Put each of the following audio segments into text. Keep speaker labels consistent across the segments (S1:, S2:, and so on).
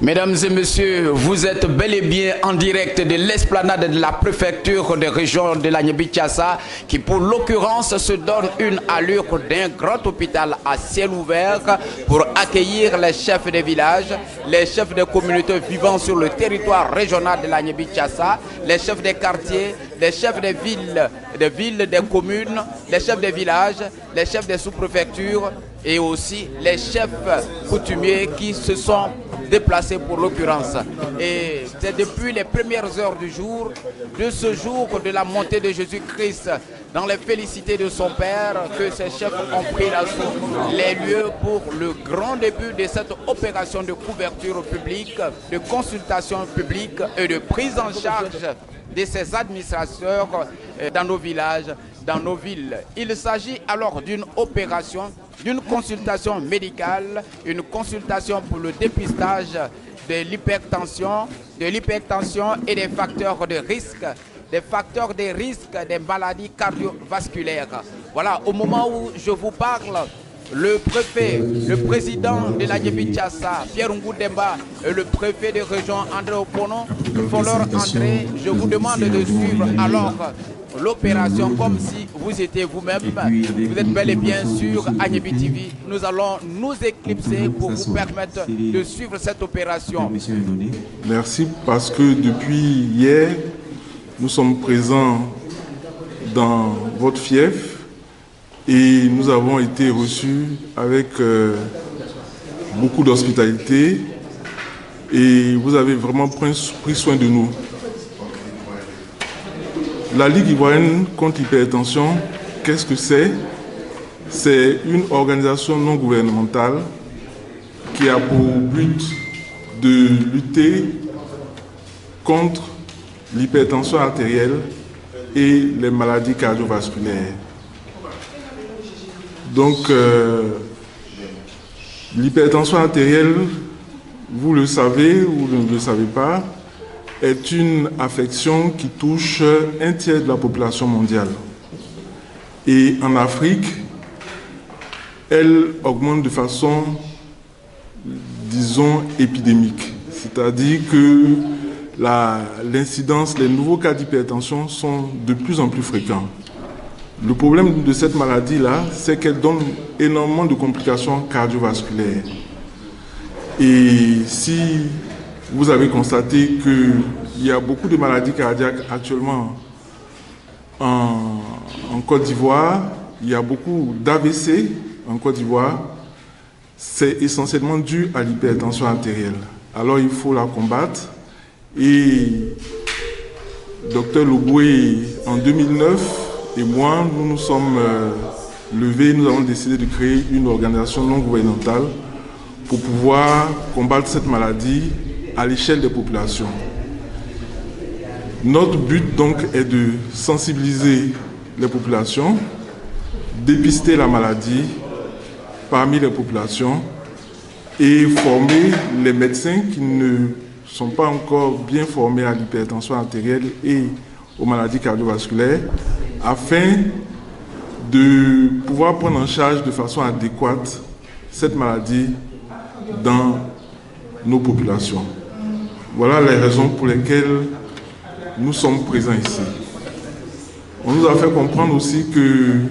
S1: Mesdames et messieurs, vous êtes bel et bien en direct de l'esplanade de la préfecture de région de l'Agnébi-Thiassa qui pour l'occurrence se donne une allure d'un grand hôpital à ciel ouvert pour accueillir les chefs de village, les chefs de communautés vivant sur le territoire régional de l'Agnébi-Thiassa, les chefs des quartiers, les chefs des villes, des communes, les chefs des villages, les chefs des sous-préfectures et aussi les chefs coutumiers qui se sont déplacés pour l'occurrence. Et c'est depuis les premières heures du jour, de ce jour de la montée de Jésus-Christ dans les félicités de son Père, que ces chefs ont pris les lieux pour le grand début de cette opération de couverture publique, de consultation publique et de prise en charge de ces administrateurs dans nos villages, dans nos villes. Il s'agit alors d'une opération, d'une consultation médicale, une consultation pour le dépistage de l'hypertension et des facteurs de risque, des maladies cardiovasculaires. Voilà, au moment où je vous parle, le préfet, le président de l'Agnébi-Thiassa, Pierre Ngudemba, et le préfet de région, André Opono, font leur entrée. Je vous demande de suivre alors l'opération comme si vous étiez vous-même. Vous êtes bel et bien sur Agnébi TV. Nous allons nous éclipser pour vous permettre de suivre cette opération.
S2: Merci, parce que depuis hier, nous sommes présents dans votre fief. Et nous avons été reçus avec beaucoup d'hospitalité et vous avez vraiment pris soin de nous. La Ligue ivoirienne contre l'hypertension, qu'est-ce que c'est? C'est une organisation non gouvernementale qui a pour but de lutter contre l'hypertension artérielle et les maladies cardiovasculaires. Donc, l'hypertension artérielle, vous le savez ou vous ne le savez pas, est une affection qui touche un tiers de la population mondiale. Et en Afrique, elle augmente de façon, disons, épidémique. C'est-à-dire que l'incidence, les nouveaux cas d'hypertension sont de plus en plus fréquents. Le problème de cette maladie-là, c'est qu'elle donne énormément de complications cardiovasculaires. Et si vous avez constaté qu'il y a beaucoup de maladies cardiaques actuellement en Côte d'Ivoire, il y a beaucoup d'AVC en Côte d'Ivoire, c'est essentiellement dû à l'hypertension artérielle. Alors il faut la combattre. Et Dr Loboué, en 2009, et moi, nous nous sommes levés, nous avons décidé de créer une organisation non gouvernementale pour pouvoir combattre cette maladie à l'échelle des populations. Notre but donc est de sensibiliser les populations, dépister la maladie parmi les populations et former les médecins qui ne sont pas encore bien formés à l'hypertension artérielle et aux maladies cardiovasculaires, afin de pouvoir prendre en charge de façon adéquate cette maladie dans nos populations. Voilà les raisons pour lesquelles nous sommes présents ici. On nous a fait comprendre aussi que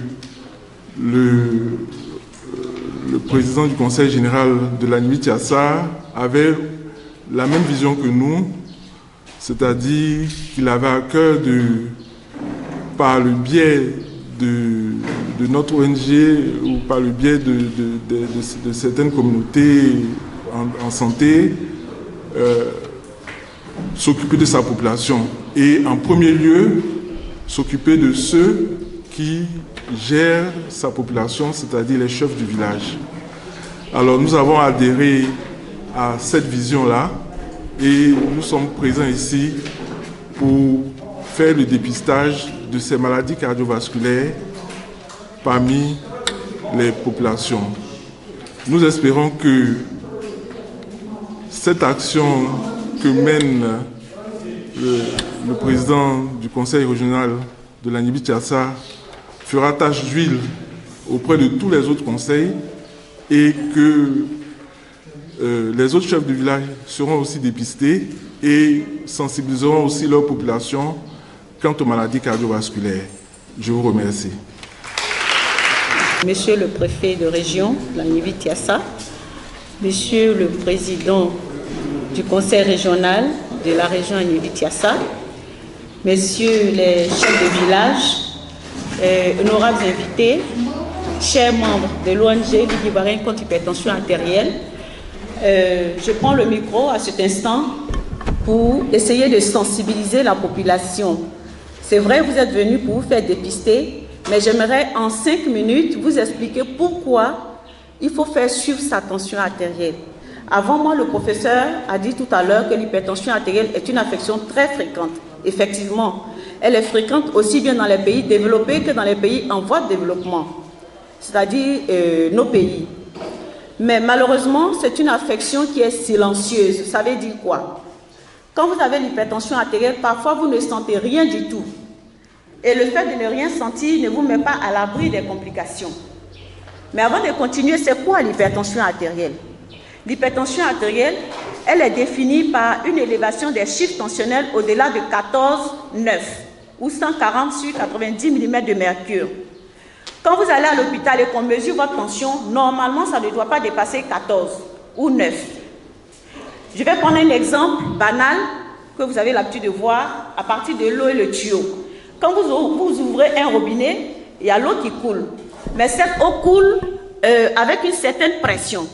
S2: le président du Conseil général de l'Agnébi-Thiassa avait la même vision que nous, c'est-à-dire qu'il avait à cœur de, par le biais de notre ONG ou par le biais de certaines communautés en santé, s'occuper de sa population. Et en premier lieu, s'occuper de ceux qui gèrent sa population, c'est-à-dire les chefs du village. Alors nous avons adhéré à cette vision-là et nous sommes présents ici pour faire le dépistage de ces maladies cardiovasculaires parmi les populations. Nous espérons que cette action que mène le président du conseil régional de l'Agnébi-Thiassa fera tache d'huile auprès de tous les autres conseils et que les autres chefs de village seront aussi dépistés et sensibiliseront aussi leur population quant aux maladies cardiovasculaires. Je vous remercie.
S3: Monsieur le préfet de région, Lagny-Vityassa, Monsieur le président du conseil régional de la région Lagny-Vityassa, Messieurs les chefs de village, honorables invités, chers membres de l'ONG Ligue ivoirienne contre l'hypertension artérielle, je prends le micro à cet instant pour essayer de sensibiliser la population. C'est vrai, vous êtes venus pour vous faire dépister, mais j'aimerais en 5 minutes vous expliquer pourquoi il faut faire suivre sa tension artérielle. Avant moi, le professeur a dit tout à l'heure que l'hypertension artérielle est une affection très fréquente. Effectivement, elle est fréquente aussi bien dans les pays développés que dans les pays en voie de développement, c'est-à-dire nos pays. Mais malheureusement, c'est une affection qui est silencieuse. Ça veut dire quoi? Quand vous avez l'hypertension artérielle, parfois vous ne sentez rien du tout. Et le fait de ne rien sentir ne vous met pas à l'abri des complications. Mais avant de continuer, c'est quoi l'hypertension artérielle? L'hypertension artérielle, elle est définie par une élévation des chiffres tensionnels au-delà de 14,9 ou 140 sur 90 mm de mercure. Quand vous allez à l'hôpital et qu'on mesure votre tension, normalement, ça ne doit pas dépasser 14 ou 9. Je vais prendre un exemple banal que vous avez l'habitude de voir à partir de l'eau et le tuyau. Quand vous ouvrez un robinet, il y a l'eau qui coule. Mais cette eau coule avec une certaine pression.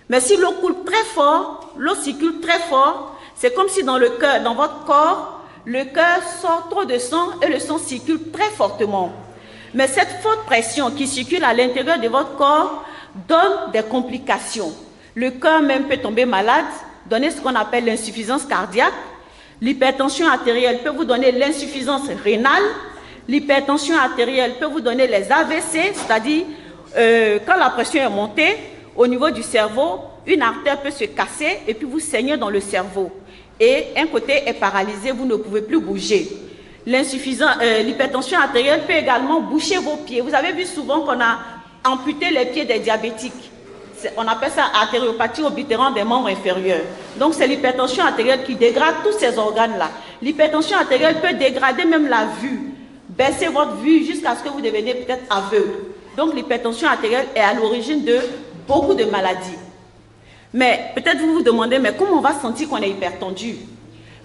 S3: Mais si l'eau coule très fort, l'eau circule très fort, c'est comme si dans le cœur, dans votre corps, le cœur sort trop de sang et le sang circule très fortement. Mais cette forte pression qui circule à l'intérieur de votre corps donne des complications. Le cœur même peut tomber malade, donner ce qu'on appelle l'insuffisance cardiaque. L'hypertension artérielle peut vous donner l'insuffisance rénale. L'hypertension artérielle peut vous donner les AVC, c'est-à-dire quand la pression est montée au niveau du cerveau, une artère peut se casser et puis vous saignez dans le cerveau. Et un côté est paralysé, vous ne pouvez plus bouger. L'hypertension artérielle peut également boucher vos pieds. Vous avez vu souvent qu'on a amputé les pieds des diabétiques. On appelle ça artériopathie oblitérante des membres inférieurs. Donc c'est l'hypertension artérielle qui dégrade tous ces organes-là. L'hypertension artérielle peut dégrader même la vue, baisser votre vue jusqu'à ce que vous deveniez peut-être aveugle. Donc l'hypertension artérielle est à l'origine de beaucoup de maladies. Mais peut-être vous vous demandez, mais comment on va sentir qu'on est hypertendu?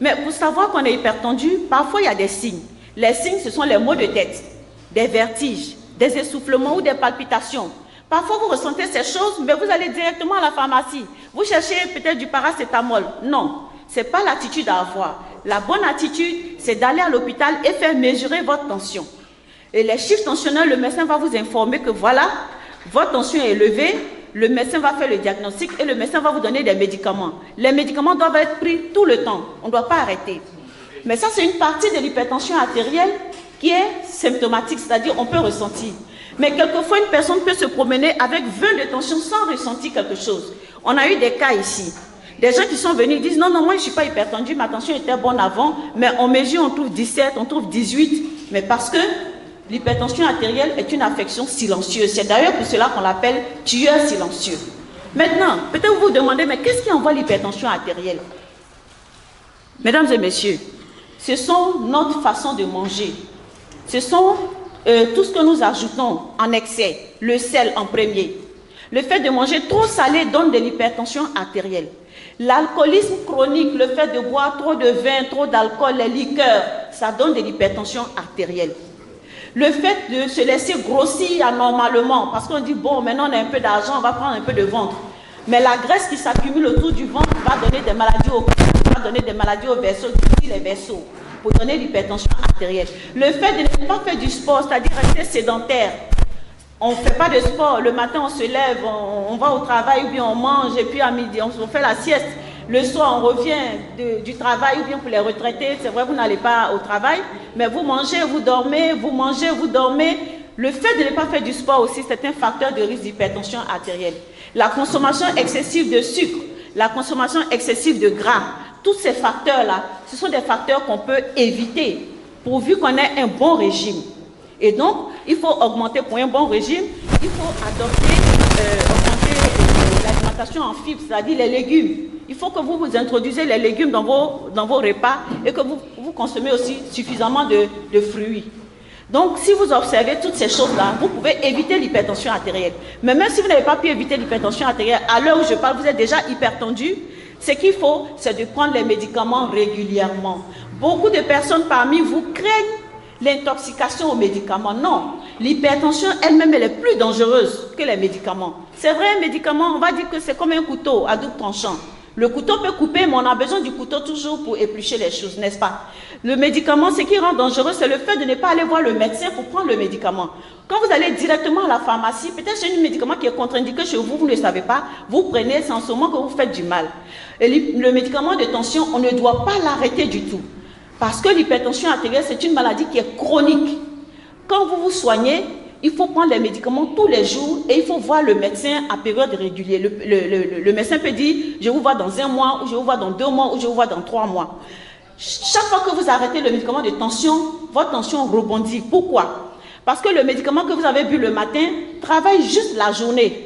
S3: Mais pour savoir qu'on est hypertendu, parfois il y a des signes. Les signes, ce sont les maux de tête, des vertiges, des essoufflements ou des palpitations. Parfois vous ressentez ces choses, mais vous allez directement à la pharmacie. Vous cherchez peut-être du paracétamol. Non, ce n'est pas l'attitude à avoir. La bonne attitude, c'est d'aller à l'hôpital et faire mesurer votre tension. Et les chiffres tensionnels, le médecin va vous informer que voilà, votre tension est élevée. Le médecin va faire le diagnostic et le médecin va vous donner des médicaments. Les médicaments doivent être pris tout le temps. On ne doit pas arrêter. Mais ça, c'est une partie de l'hypertension artérielle qui est symptomatique, c'est-à-dire on peut ressentir. Mais quelquefois, une personne peut se promener avec 20 de tension sans ressentir quelque chose. On a eu des cas ici. Des gens qui sont venus disent non, moi je ne suis pas hypertendu, ma tension était bonne avant, mais on mesure, on trouve 17, on trouve 18. Mais parce que l'hypertension artérielle est une affection silencieuse. C'est d'ailleurs pour cela qu'on l'appelle tueur silencieux. Maintenant, peut-être vous vous demandez, mais qu'est-ce qui envoie l'hypertension artérielle? Mesdames et messieurs, ce sont notre façon de manger. Ce sont tout ce que nous ajoutons en excès, le sel en premier. Le fait de manger trop salé donne de l'hypertension artérielle. L'alcoolisme chronique, le fait de boire trop de vin, trop d'alcool, les liqueurs, ça donne de l'hypertension artérielle. Le fait de se laisser grossir anormalement, parce qu'on dit, bon, maintenant on a un peu d'argent, on va prendre un peu de ventre. Mais la graisse qui s'accumule autour du ventre va donner des maladies au cœur, va donner des maladies aux vaisseaux, ici les vaisseaux, pour donner l'hypertension artérielle. Le fait de ne pas faire du sport, c'est-à-dire rester sédentaire. On ne fait pas de sport, le matin on se lève, on va au travail, ou bien on mange, et puis à midi on fait la sieste. Le soir, on revient du travail, ou bien pour les retraités, c'est vrai, vous n'allez pas au travail, mais vous mangez, vous dormez, vous mangez, vous dormez. Le fait de ne pas faire du sport aussi, c'est un facteur de risque d'hypertension artérielle. La consommation excessive de sucre, la consommation excessive de gras, tous ces facteurs-là, ce sont des facteurs qu'on peut éviter, pourvu qu'on ait un bon régime. Et donc, il faut augmenter pour un bon régime, il faut augmenter l'alimentation en fibres, c'est-à-dire les légumes. Il faut que vous introduisez les légumes dans vos repas et que vous consommez aussi suffisamment de fruits. Donc, si vous observez toutes ces choses-là, vous pouvez éviter l'hypertension artérielle. Mais même si vous n'avez pas pu éviter l'hypertension artérielle, à l'heure où je parle, vous êtes déjà hypertendu. Ce qu'il faut, c'est de prendre les médicaments régulièrement. Beaucoup de personnes parmi vous craignent l'intoxication aux médicaments. Non, l'hypertension elle-même, elle est plus dangereuse que les médicaments. C'est vrai, un médicament, on va dire que c'est comme un couteau à double tranchant. Le couteau peut couper, mais on a besoin du couteau toujours pour éplucher les choses, n'est-ce pas? Le médicament, ce qui rend dangereux, c'est le fait de ne pas aller voir le médecin pour prendre le médicament. Quand vous allez directement à la pharmacie, peut-être c'est un médicament qui est contre-indiqué chez vous, vous ne le savez pas, vous prenez, c'est en ce moment que vous faites du mal. Et le médicament de tension, on ne doit pas l'arrêter du tout. Parce que l'hypertension artérielle, c'est une maladie qui est chronique. Quand vous vous soignez, il faut prendre les médicaments tous les jours et il faut voir le médecin à période régulière. Le médecin peut dire, je vous vois dans 1 mois, ou je vous vois dans 2 mois, ou je vous vois dans 3 mois. Chaque fois que vous arrêtez le médicament de tension, votre tension rebondit. Pourquoi? Parce que le médicament que vous avez bu le matin travaille juste la journée.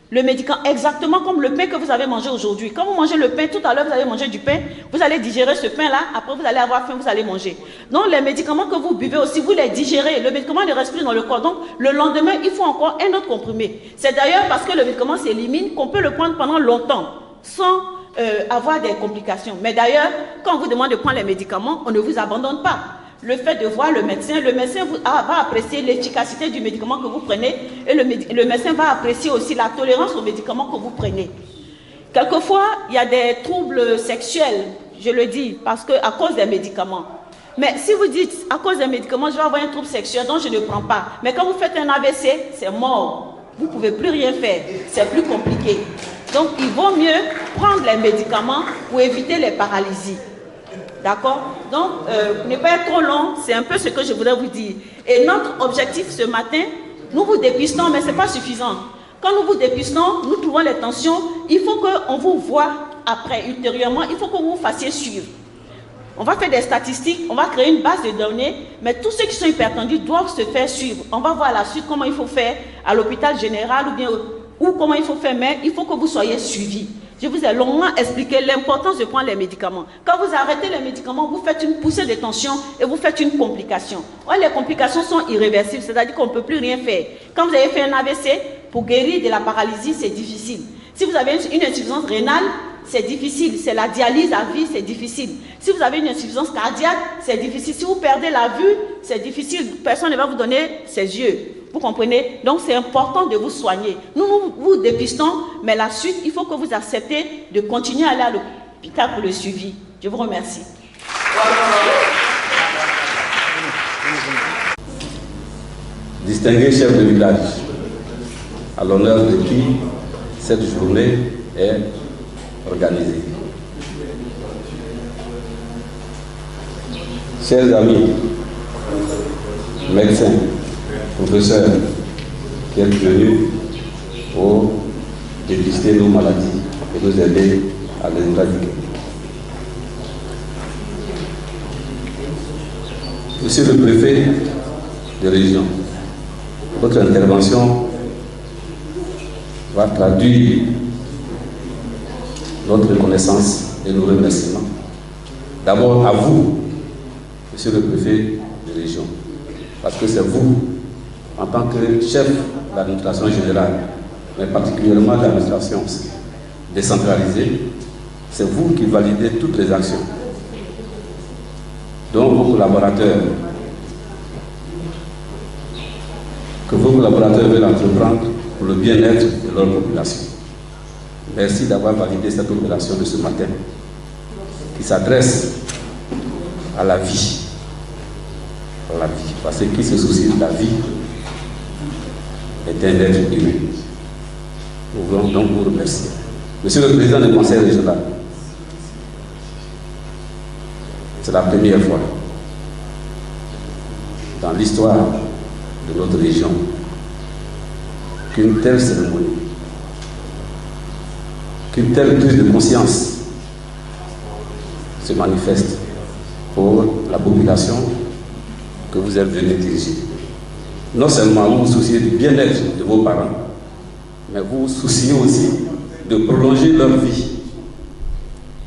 S3: Le médicament, exactement comme le pain que vous avez mangé aujourd'hui. Quand vous mangez le pain, tout à l'heure, vous allez manger du pain, vous allez digérer ce pain-là, après vous allez avoir faim, vous allez manger. Donc les médicaments que vous buvez aussi, vous les digérez. Le médicament ne reste plus dans le corps. Donc le lendemain, il faut encore un autre comprimé. C'est d'ailleurs parce que le médicament s'élimine qu'on peut le prendre pendant longtemps, sans avoir des complications. Mais d'ailleurs, quand on vous demande de prendre les médicaments, on ne vous abandonne pas. Le fait de voir le médecin va apprécier l'efficacité du médicament que vous prenez et le médecin va apprécier aussi la tolérance au médicament que vous prenez. Quelquefois, il y a des troubles sexuels, je le dis, parce que à cause des médicaments. Mais si vous dites, à cause des médicaments, je vais avoir un trouble sexuel, donc je ne prends pas. Mais quand vous faites un AVC, c'est mort. Vous ne pouvez plus rien faire. C'est plus compliqué. Donc, il vaut mieux prendre les médicaments pour éviter les paralysies. D'accord? Donc, ne pas être trop long, c'est un peu ce que je voudrais vous dire. Et notre objectif ce matin, nous vous dépistons, mais ce n'est pas suffisant. Quand nous vous dépistons, nous trouvons les tensions, il faut qu'on vous voit après, ultérieurement, il faut que vous vous fassiez suivre. On va faire des statistiques, on va créer une base de données, mais tous ceux qui sont hypertendus doivent se faire suivre. On va voir à la suite comment il faut faire à l'hôpital général ou comment il faut faire, mais il faut que vous soyez suivis. Je vous ai longuement expliqué l'importance de prendre les médicaments. Quand vous arrêtez les médicaments, vous faites une poussée de tension et vous faites une complication. Or, les complications sont irréversibles, c'est-à-dire qu'on ne peut plus rien faire. Quand vous avez fait un AVC, pour guérir de la paralysie, c'est difficile. Si vous avez une insuffisance rénale, c'est difficile. C'est la dialyse à vie, c'est difficile. Si vous avez une insuffisance cardiaque, c'est difficile. Si vous perdez la vue, c'est difficile. Personne ne va vous donner ses yeux. Vous comprenez? Donc, c'est important de vous soigner. Nous vous dépistons, mais la suite, il faut que vous acceptez de continuer à aller à l'hôpital pour le suivi. Je vous remercie.
S4: Distingué chef de village, à l'honneur de qui cette journée est organisée. Chers amis, médecins, professeurs qui êtes venus pour dépister nos maladies et nous aider à les éradiquer. Monsieur le préfet de région, votre intervention va traduire notre reconnaissance et nos remerciements. D'abord à vous, monsieur le préfet de région, parce que c'est vous, en tant que chef de l'administration générale, mais particulièrement de l'administration décentralisée, c'est vous qui validez toutes les actions dont vos collaborateurs, que vos collaborateurs veulent entreprendre pour le bien-être de leur population. Merci d'avoir validé cette opération de ce matin qui s'adresse à la vie. À la vie. Parce que qui se soucie de la vie est un être humain. Nous voulons donc vous remercier. Monsieur le Président du Conseil régional, c'est la première fois dans l'histoire de notre région qu'une telle cérémonie, qu'une telle prise de conscience se manifeste pour la population que vous êtes venu diriger. non seulement vous vous souciez du bien-être de vos parents, mais vous vous souciez aussi de prolonger leur vie.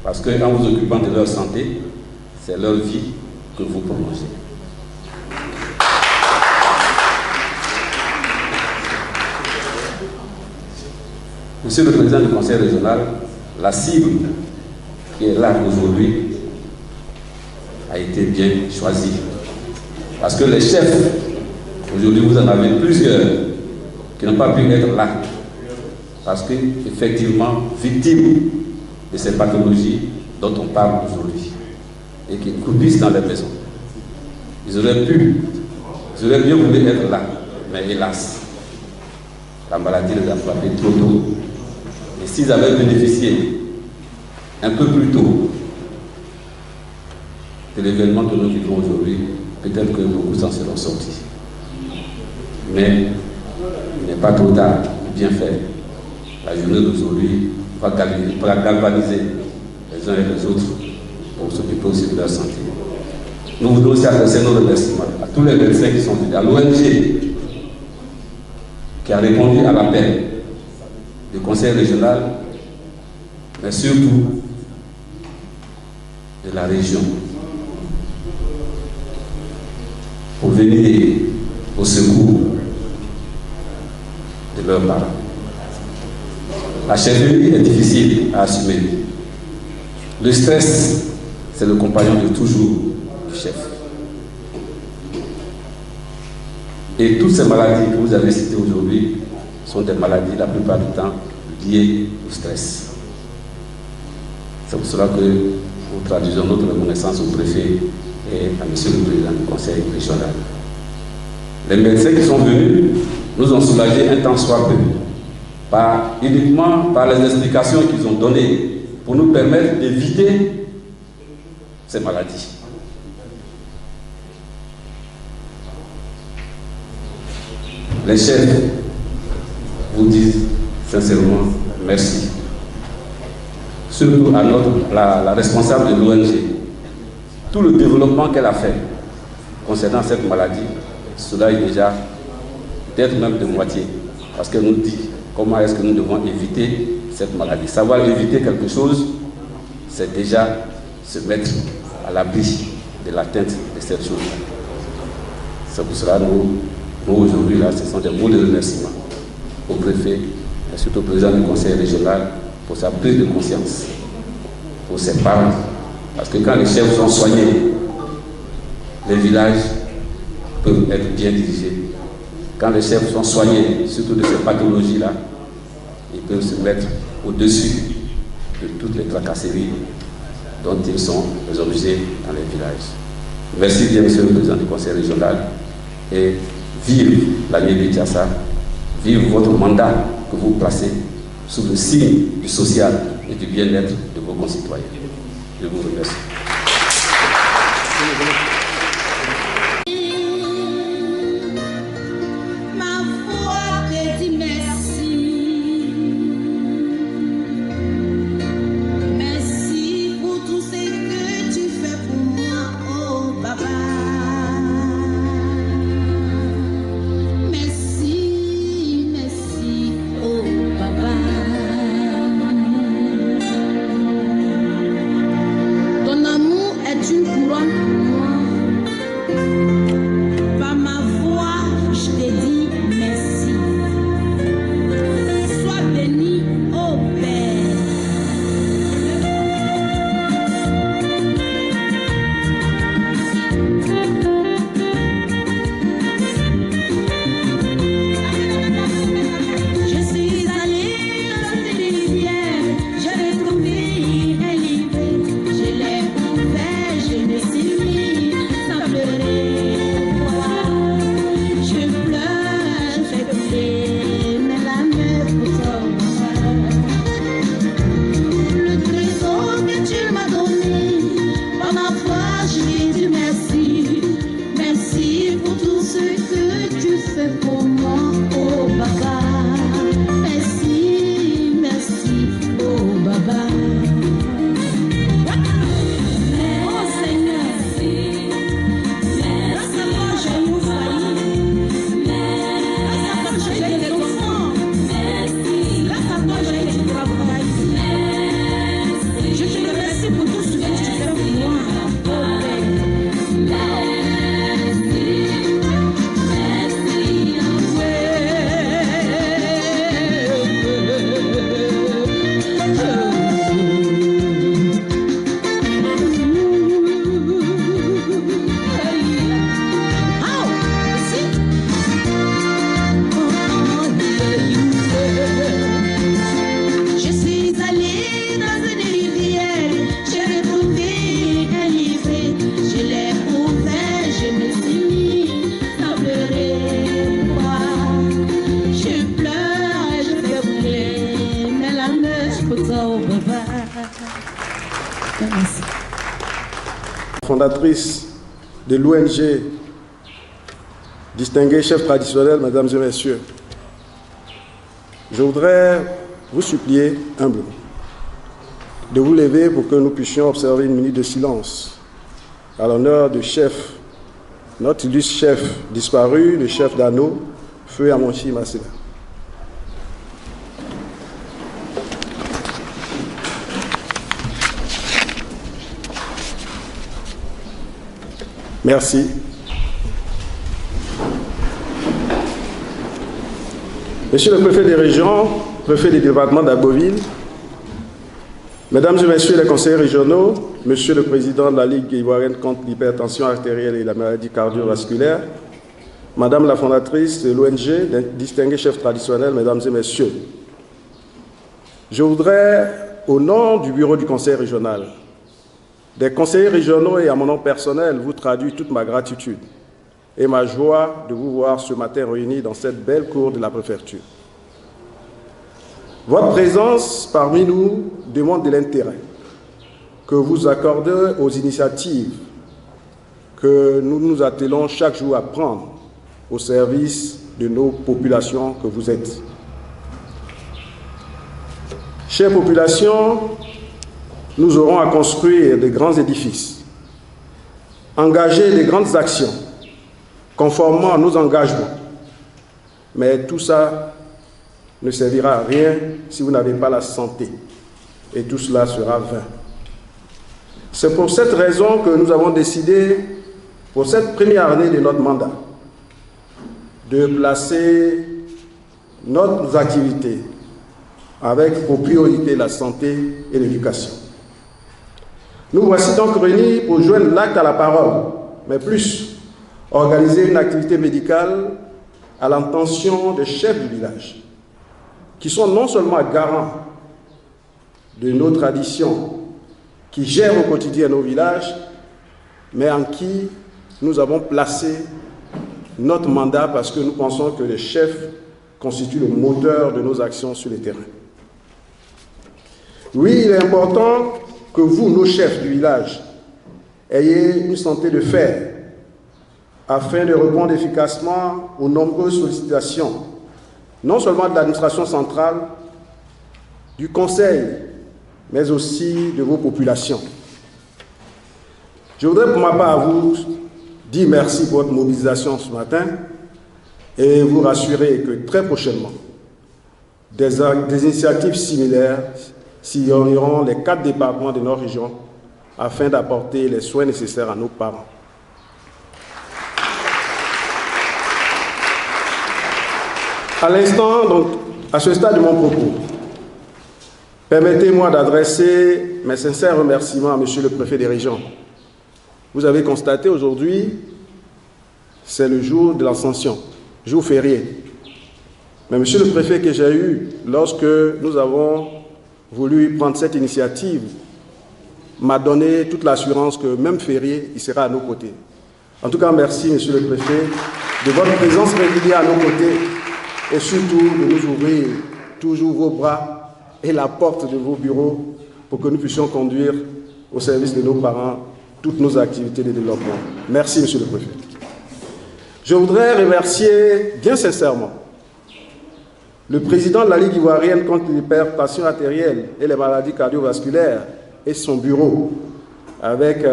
S4: Parce que en vous occupant de leur santé, c'est leur vie que vous prolongez. Monsieur le Président du Conseil régional, la cible qui est là aujourd'hui a été bien choisie. Parce que les chefs, aujourd'hui vous en avez plusieurs qui n'ont pas pu être là. Parce qu'effectivement, victimes de ces pathologies dont on parle aujourd'hui et qui croupissent dans les maisons. Ils auraient bien voulu être là, mais hélas, la maladie les a frappés trop tôt. Et s'ils avaient bénéficié un peu plus tôt de l'événement que nous vivons aujourd'hui, peut-être que beaucoup s'en seront sortis. Mais il n'est pas trop tard de bien faire. La journée d'aujourd'hui va galvaniser les uns et les autres pour s'occuper aussi de leur santé. Nous voulons aussi adresser nos remerciements à tous les médecins qui sont venus, à l'ONG qui a répondu à l'appel du Conseil régional, mais surtout de la région, pour venir au secours de leurs parents. La chefferie est difficile à assumer. Le stress, c'est le compagnon de toujours du chef. Et toutes ces maladies que vous avez citées aujourd'hui sont des maladies, la plupart du temps, liées au stress. C'est pour cela que nous traduisons notre reconnaissance au préfet et à monsieur le président du conseil régional. Les médecins qui sont venus nous ont soulagés un temps soit peu, uniquement par les explications qu'ils ont données pour nous permettre d'éviter ces maladies. Les chefs vous disent sincèrement merci. Surtout à la responsable de l'ONG. Tout le développement qu'elle a fait concernant cette maladie, cela est déjà peut-être même de moitié. Parce qu'elle nous dit comment est-ce que nous devons éviter cette maladie. Savoir éviter quelque chose, c'est déjà se mettre à l'abri de l'atteinte de cette chose. C'est pour cela que nous aujourd'hui, là, ce sont des mots de remerciement au préfet et surtout au président du conseil régional pour sa prise de conscience, pour ses parents. Parce que quand les chefs sont soignés, les villages peuvent être bien dirigés. Quand les chefs sont soignés, surtout de ces pathologies-là, ils peuvent se mettre au-dessus de toutes les tracasseries dont ils sont les objets dans les villages. Merci bien, monsieur le président du conseil régional, et vive la Niébé-Tiassa, vive votre mandat que vous placez sous le signe du social et du bien-être de vos concitoyens. Je vous remercie.
S5: Ton amour est une couronne pour moi. Merci.
S6: Fondatrice de l'ONG, distinguée chef traditionnel, mesdames et messieurs, je voudrais vous supplier humblement de vous lever pour que nous puissions observer une minute de silence à l'honneur du chef, notre illustre chef disparu, le chef d'Anneau, Feu Amonchi Masséna. Merci. Monsieur le préfet des régions, préfet du département d'Agboville, mesdames et messieurs les conseillers régionaux, monsieur le président de la Ligue ivoirienne contre l'hypertension artérielle et la maladie cardiovasculaire, madame la fondatrice de l'ONG, distingué chef traditionnel, mesdames et messieurs, je voudrais, au nom du bureau du conseil régional, des conseillers régionaux et à mon nom personnel, vous traduire toute ma gratitude et ma joie de vous voir ce matin réunis dans cette belle cour de la préfecture. Votre présence parmi nous démontre de l'intérêt que vous accordez aux initiatives que nous nous attelons chaque jour à prendre au service de nos populations que vous êtes. Chères populations, nous aurons à construire de grands édifices, engager de grandes actions, conformément à nos engagements. Mais tout ça ne servira à rien si vous n'avez pas la santé. Et tout cela sera vain. C'est pour cette raison que nous avons décidé, pour cette première année de notre mandat, de placer nos activités avec pour priorité la santé et l'éducation. Nous voici donc réunis pour joindre l'acte à la parole, mais plus organiser une activité médicale à l'intention des chefs du village, qui sont non seulement garants de nos traditions, qui gèrent au quotidien nos villages, mais en qui nous avons placé notre mandat parce que nous pensons que les chefs constituent le moteur de nos actions sur le terrain. Oui, il est important que vous, nos chefs du village, ayez une santé de fer afin de répondre efficacement aux nombreuses sollicitations, non seulement de l'administration centrale, du conseil, mais aussi de vos populations. Je voudrais pour ma part vous dire merci pour votre mobilisation ce matin et vous rassurer que très prochainement, des initiatives similaires sillonneront les 4 départements de notre région afin d'apporter les soins nécessaires à nos parents. À l'instant, donc, à ce stade de mon propos, permettez-moi d'adresser mes sincères remerciements à monsieur le préfet des régions. Vous avez constaté aujourd'hui, c'est le jour de l'Ascension, jour férié. Mais monsieur le préfet que j'ai eu lorsque nous avons voulu prendre cette initiative m'a donné toute l'assurance que même férié, il sera à nos côtés. En tout cas, merci monsieur le préfet de votre présence régulière à nos côtés et surtout de nous ouvrir toujours vos bras et la porte de vos bureaux pour que nous puissions conduire au service de nos parents toutes nos activités de développement. Merci monsieur le préfet. Je voudrais remercier bien sincèrement le président de la Ligue ivoirienne contre l'hypertension artérielle et les maladies cardiovasculaires et son bureau, avec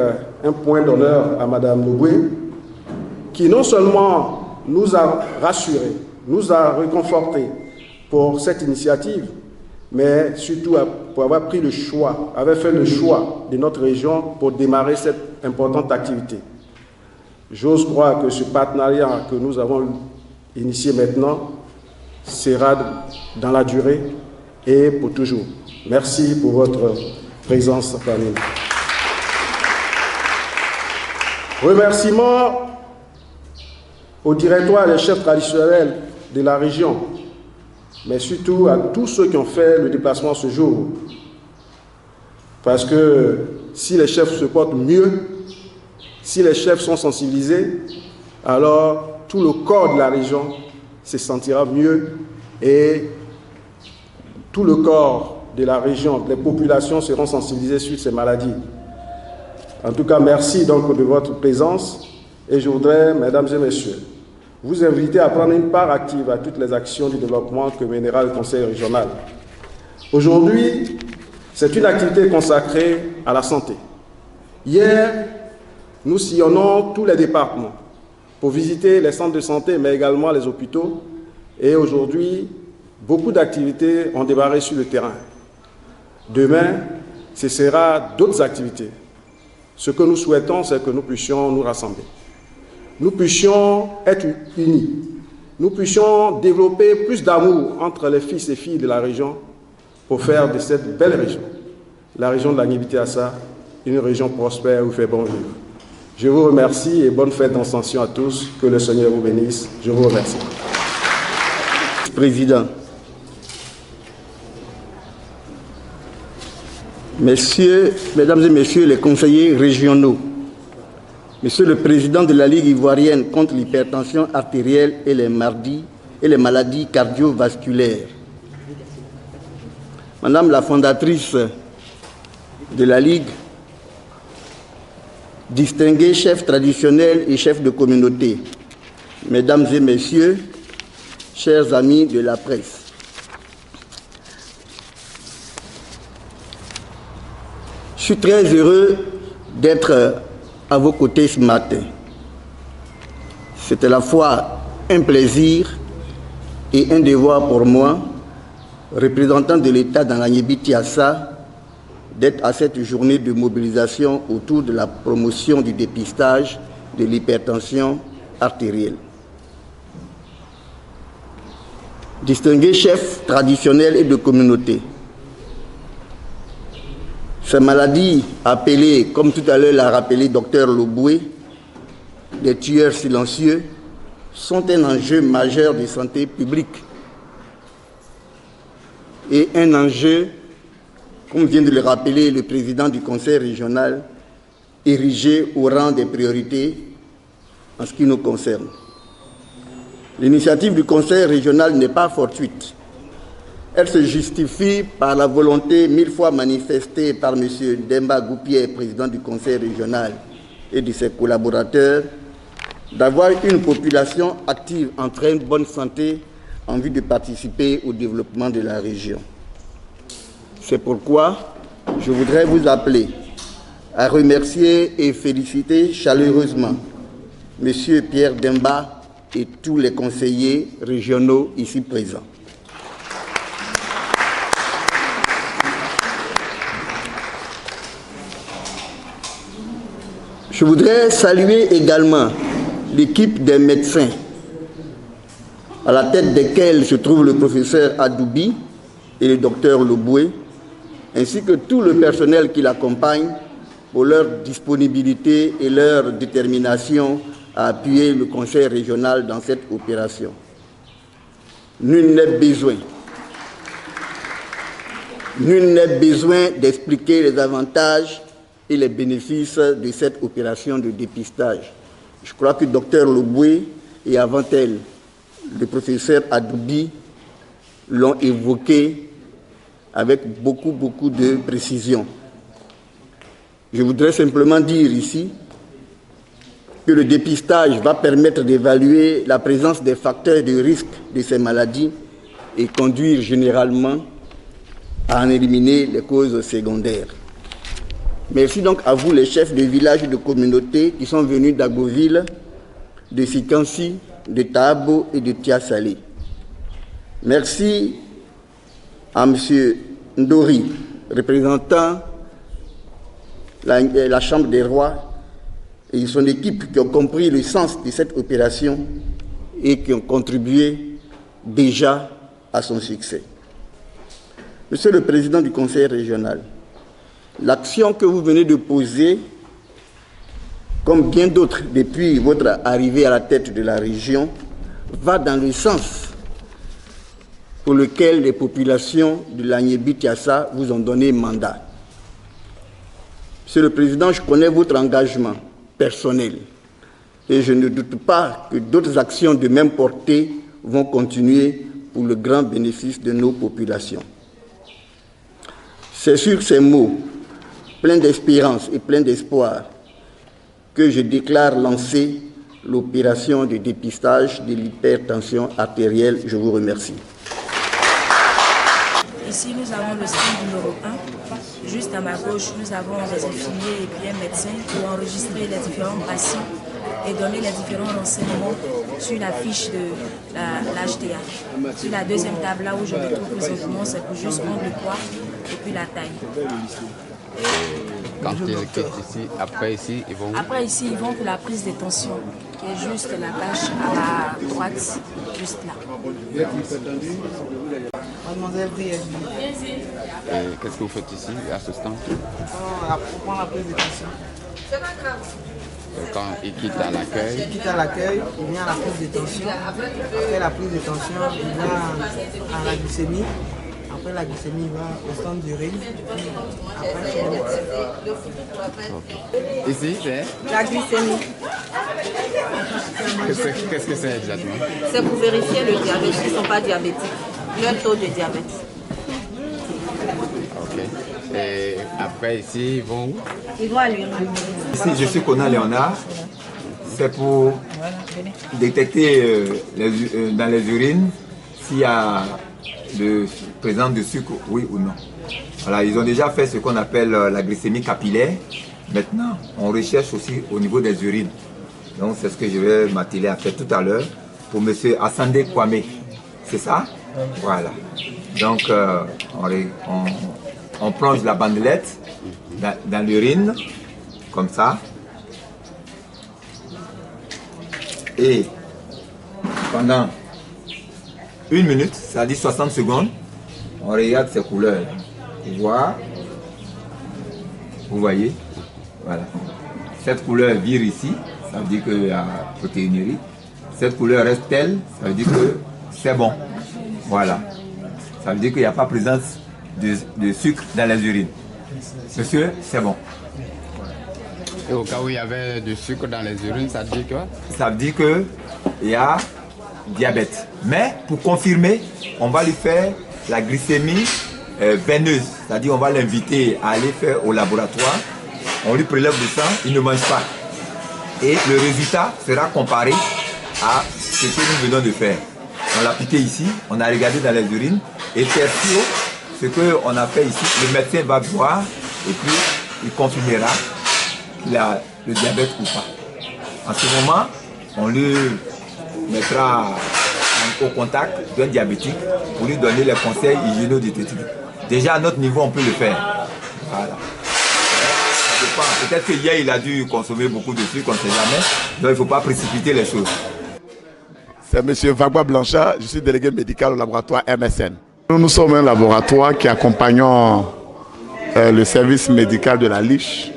S6: un point d'honneur à Madame Loboué, qui non seulement nous a rassurés, nous a réconfortés pour cette initiative, mais surtout pour avoir pris le choix, avait fait le choix de notre région pour démarrer cette importante activité. J'ose croire que ce partenariat que nous avons initié maintenant sera dans la durée et pour toujours. Merci pour votre présence parmi nous. Remerciements au directoire et des chefs traditionnels de la région, mais surtout à tous ceux qui ont fait le déplacement ce jour. Parce que si les chefs se portent mieux, si les chefs sont sensibilisés, alors tout le corps de la région se sentira mieux et tout le corps de la région, les populations seront sensibilisées sur ces maladies. En tout cas, merci donc de votre présence et je voudrais, mesdames et messieurs, vous inviter à prendre une part active à toutes les actions du développement que mènera le Conseil régional. Aujourd'hui, c'est une activité consacrée à la santé. Hier, nous sillonnons tous les départements pour visiter les centres de santé, mais également les hôpitaux. Et aujourd'hui, beaucoup d'activités ont démarré sur le terrain. Demain, ce sera d'autres activités. Ce que nous souhaitons, c'est que nous puissions nous rassembler. Nous puissions être unis. Nous puissions développer plus d'amour entre les fils et filles de la région pour faire de cette belle région, la région de l'Agnibi-Tiassa, une région prospère où il fait bon vivre. Je vous remercie et bonne fête d'Ascension à tous. Que le Seigneur vous bénisse. Je vous remercie.
S5: Président, Mesdames et Messieurs les conseillers régionaux, Monsieur le Président de la Ligue ivoirienne contre l'hypertension artérielle et les maladies cardiovasculaires, Madame la fondatrice de la Ligue, distingués chefs traditionnels et chefs de communauté, Mesdames et Messieurs, chers amis de la presse, je suis très heureux d'être à vos côtés ce matin. C'est à la fois un plaisir et un devoir pour moi, représentant de l'État dans l'Agnibi-Tiassa, d'être à cette journée de mobilisation autour de la promotion du dépistage de l'hypertension artérielle. Distingués chefs traditionnels et de communauté, ces maladies appelées, comme tout à l'heure l'a rappelé Dr Loboué, des tueurs silencieux, sont un enjeu majeur de santé publique et un enjeu, comme vient de le rappeler le président du Conseil régional, érigé au rang des priorités en ce qui nous concerne. L'initiative du Conseil régional n'est pas fortuite. Elle se justifie par la volonté 1000 fois manifestée par M. Demba Goupier, président du Conseil régional, et de ses collaborateurs, d'avoir une population active en très bonne santé en vue de participer au développement de la région. C'est pourquoi je voudrais vous appeler à remercier et féliciter chaleureusement M. Pierre Demba et tous les conseillers régionaux ici présents. Je voudrais saluer également l'équipe des médecins, à la tête desquels se trouve le professeur Adoubi et le docteur Loboué, ainsi que tout le personnel qui l'accompagne pour leur disponibilité et leur détermination à appuyer le Conseil régional dans cette opération. Nul n'est besoin d'expliquer les avantages et les bénéfices de cette opération de dépistage. Je crois que le docteur Loboué et avant elle, le professeur Adoubi l'ont évoqué avec beaucoup de précision. Je voudrais simplement dire ici que le dépistage va permettre d'évaluer la présence des facteurs de risque de ces maladies et conduire généralement à en éliminer les causes secondaires. Merci donc à vous, les chefs de villages et de communautés qui sont venus d'Agoville, de Sikansi, de Tabo et de Tiasalé. Merci à M. Ndori, représentant la Chambre des rois et son équipe qui ont compris le sens de cette opération et qui ont contribué déjà à son succès. Monsieur le Président du Conseil régional, l'action que vous venez de poser, comme bien d'autres depuis votre arrivée à la tête de la région, va dans le sens pour lequel les populations de l'Agnibi-Tiassa vous ont donné mandat. Monsieur le Président, je connais votre engagement personnel et je ne doute pas que d'autres actions de même portée vont continuer pour le grand bénéfice de nos populations. C'est sur ces mots, pleins d'espérance et pleins d'espoir, que je déclare lancer l'opération de dépistage de l'hypertension artérielle. Je vous remercie.
S7: Ici, nous avons le stand numéro 1. Juste à ma gauche, nous avons des infirmiers et puis un médecin pour enregistrer les différents patients et donner les différents renseignements sur la fiche de l'HTA. Sur la deuxième table, là où je me trouve présentement, c'est pour juste prendre le poids et puis la taille.
S1: Quand ils quittent ici, après ici, ils vont...
S7: Après ici, ils vont pour la prise de tension, qui est juste la tâche à la droite, juste là.
S8: Mademoiselle Brielle.
S1: Qu'est-ce que vous faites ici, à ce stand?
S8: Pour prendre la prise de tension.
S1: Quand ils quittent à l'accueil...
S8: Il quitte à l'accueil, il vient à la prise de tension. Après la prise de tension, il va à la glycémie. Après la glycémie, il va au stand d'urine. Après, chez le médecin.
S1: Okay. Ici, c'est
S3: La glycémie.
S1: Qu'est-ce que c'est exactement?
S3: C'est pour vérifier le diabète, s'ils ne sont pas diabétiques. Leur taux de diabète.
S1: Ok. Et après ici, ils vont où?
S3: Ils vont à l'urine.
S9: Ici, je suis Conan Léonard. C'est pour détecter dans les urines s'il y a de présence de sucre, oui ou non. Voilà, ils ont déjà fait ce qu'on appelle la glycémie capillaire. Maintenant, on recherche aussi au niveau des urines. Donc, c'est ce que je vais m'atteler à faire tout à l'heure pour M. Assandé Kwame. C'est ça? Voilà. Donc, on plonge la bandelette dans l'urine, comme ça. Et pendant 1 minute, ça dit 60 secondes, on regarde ces couleurs. Vous voyez? Voilà. Cette couleur vire ici, ça veut dire qu'il y a protéinurie. Cette couleur reste telle, ça veut dire que c'est bon. Voilà. Ça veut dire qu'il n'y a pas présence de sucre dans les urines. Monsieur, c'est bon.
S1: Et au cas où il y avait du sucre dans les urines, ça dit quoi?
S9: Ça veut dire qu'il y a diabète. Mais pour confirmer, on va lui faire la glycémie veineuse. C'est-à-dire on va l'inviter à aller faire au laboratoire. On lui prélève le sang, il ne mange pas. Et le résultat sera comparé à ce que nous venons de faire. On l'a piqué ici, on a regardé dans les urines. Et tertio, ce qu'on a fait ici, le médecin va voir et puis il confirmera qu'il a le diabète ou pas. En ce moment, on lui mettra au contact d'un diabétique pour lui donner les conseils hygiéno-diététiques. Déjà à notre niveau, on peut le faire. Voilà. Peut-être que hier, il a dû consommer beaucoup de sucre, on ne sait jamais. Donc il ne faut pas précipiter les choses.
S10: C'est M. Vagua Blanchard, je suis délégué médical au laboratoire MSN. Nous sommes un laboratoire qui accompagnons le service médical de la Liche,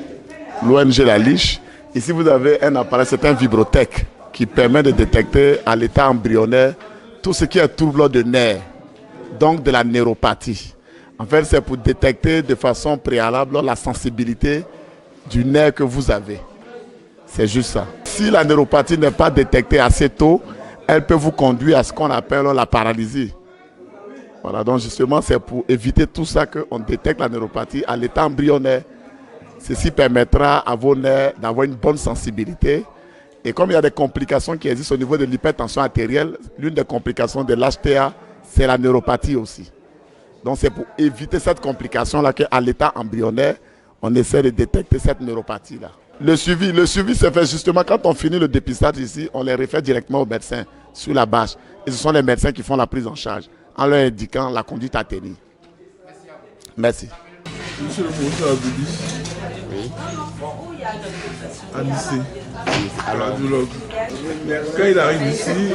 S10: l'ONG La Liche. Ici, vous avez un appareil, c'est un vibrotech qui permet de détecter à l'état embryonnaire tout ce qui est trouble de nerfs, donc de la neuropathie. En fait, c'est pour détecter de façon préalable la sensibilité du nerf que vous avez. C'est juste ça. Si la neuropathie n'est pas détectée assez tôt, elle peut vous conduire à ce qu'on appelle la paralysie. Voilà, donc justement, c'est pour éviter tout ça qu'on détecte la neuropathie à l'état embryonnaire. Ceci permettra à vos nerfs d'avoir une bonne sensibilité. Et comme il y a des complications qui existent au niveau de l'hypertension artérielle, l'une des complications de l'HTA, c'est la neuropathie aussi. Donc c'est pour éviter cette complication-là qu'à l'état embryonnaire, on essaie de détecter cette neuropathie-là. Le suivi se fait justement quand on finit le dépistage ici, on les réfère directement aux médecins sur la bâche. Et ce sont les médecins qui font la prise en charge en leur indiquant la conduite à tenir. Merci.
S2: Monsieur le professeur Abdoudi, oui. À lycée, radiologue. Quand il arrive ici,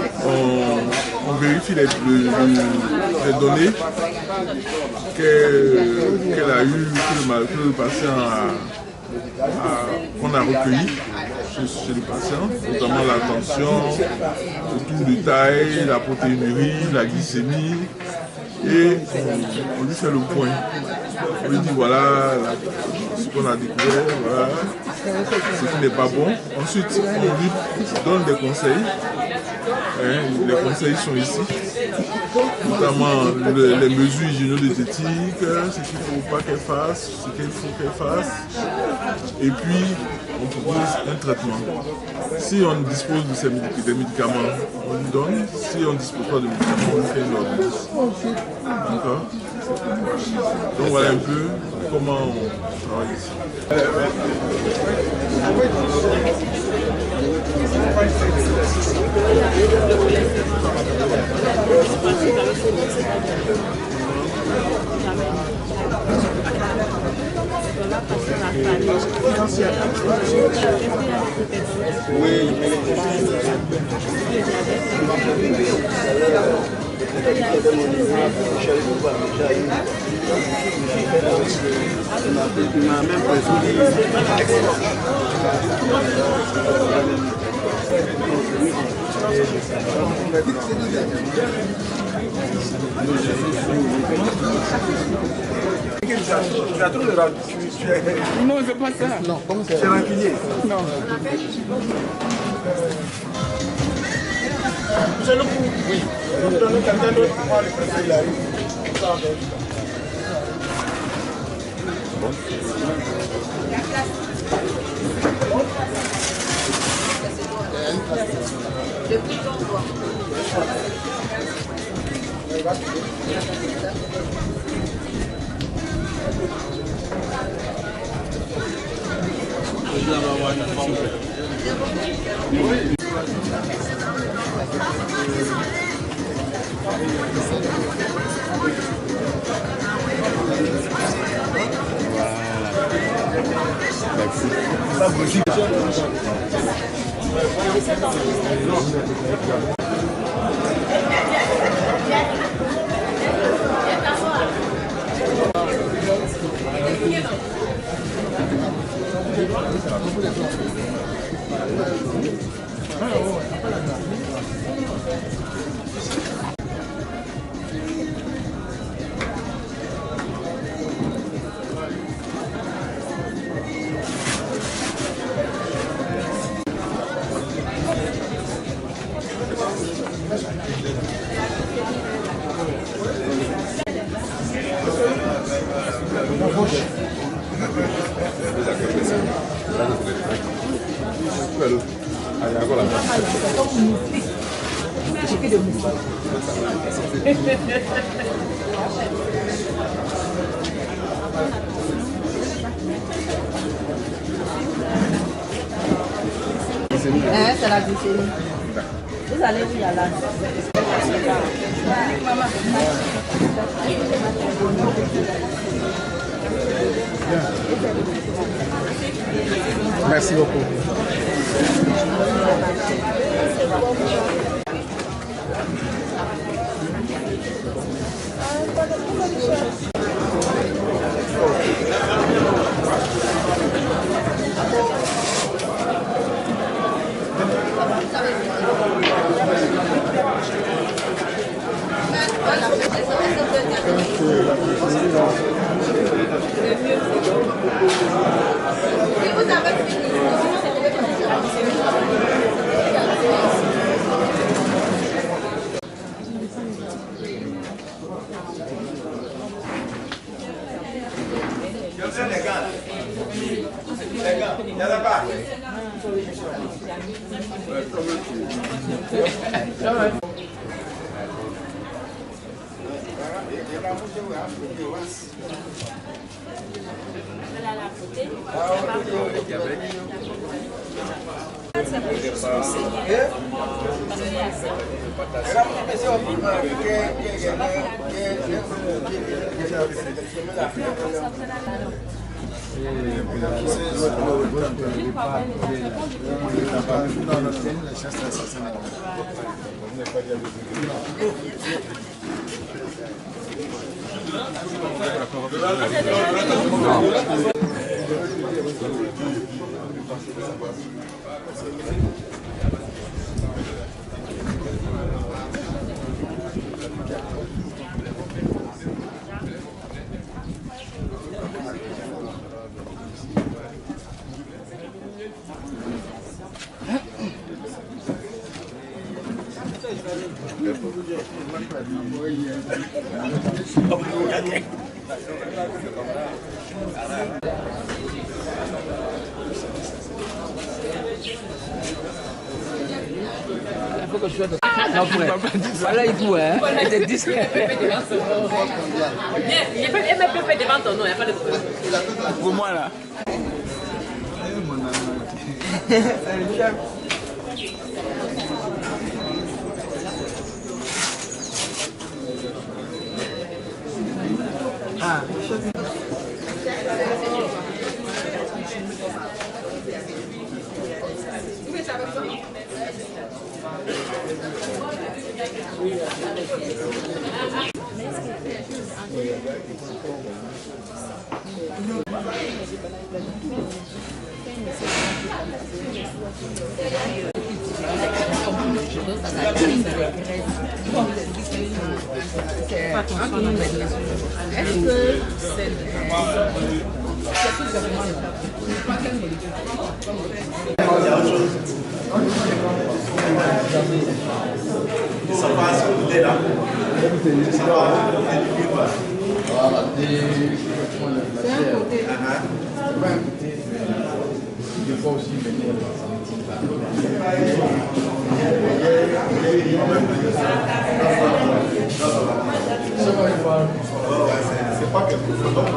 S2: on vérifie les données qu'elle a eues, que le patient qu'on a recueilli chez le patient, notamment la tension, le tour de taille, la protéinurie, la glycémie, et on lui fait le point. On lui dit voilà ce qu'on a découvert, voilà ce qui n'est pas bon. Ensuite, on lui donne des conseils. Les conseils sont ici. notamment les mesures hygiéno-diététiques, ce qu'il ne faut pas qu'elle fasse, ce qu'il faut qu'elle fasse. Et puis, on propose un traitement. Si on dispose de des médicaments, on lui donne. Si on ne dispose pas de médicaments, on lui fait une ordonnance. D'accord? Donc voilà un peu comment on travaille ici.
S11: Non, c'est pas ça. Non, c'est rancunier. Non. Oui.
S12: C'est la glycémie. Vous allez où y aller?
S11: Merci beaucoup.
S13: faut que je sois de... Non, voilà, il faut, hein. T'es discret.
S12: Il peut faire devant ton nom, il n'y a pas de problème.
S11: Pour moi, là.
S8: Ah,
S10: C'est pas quelque chose d'autre.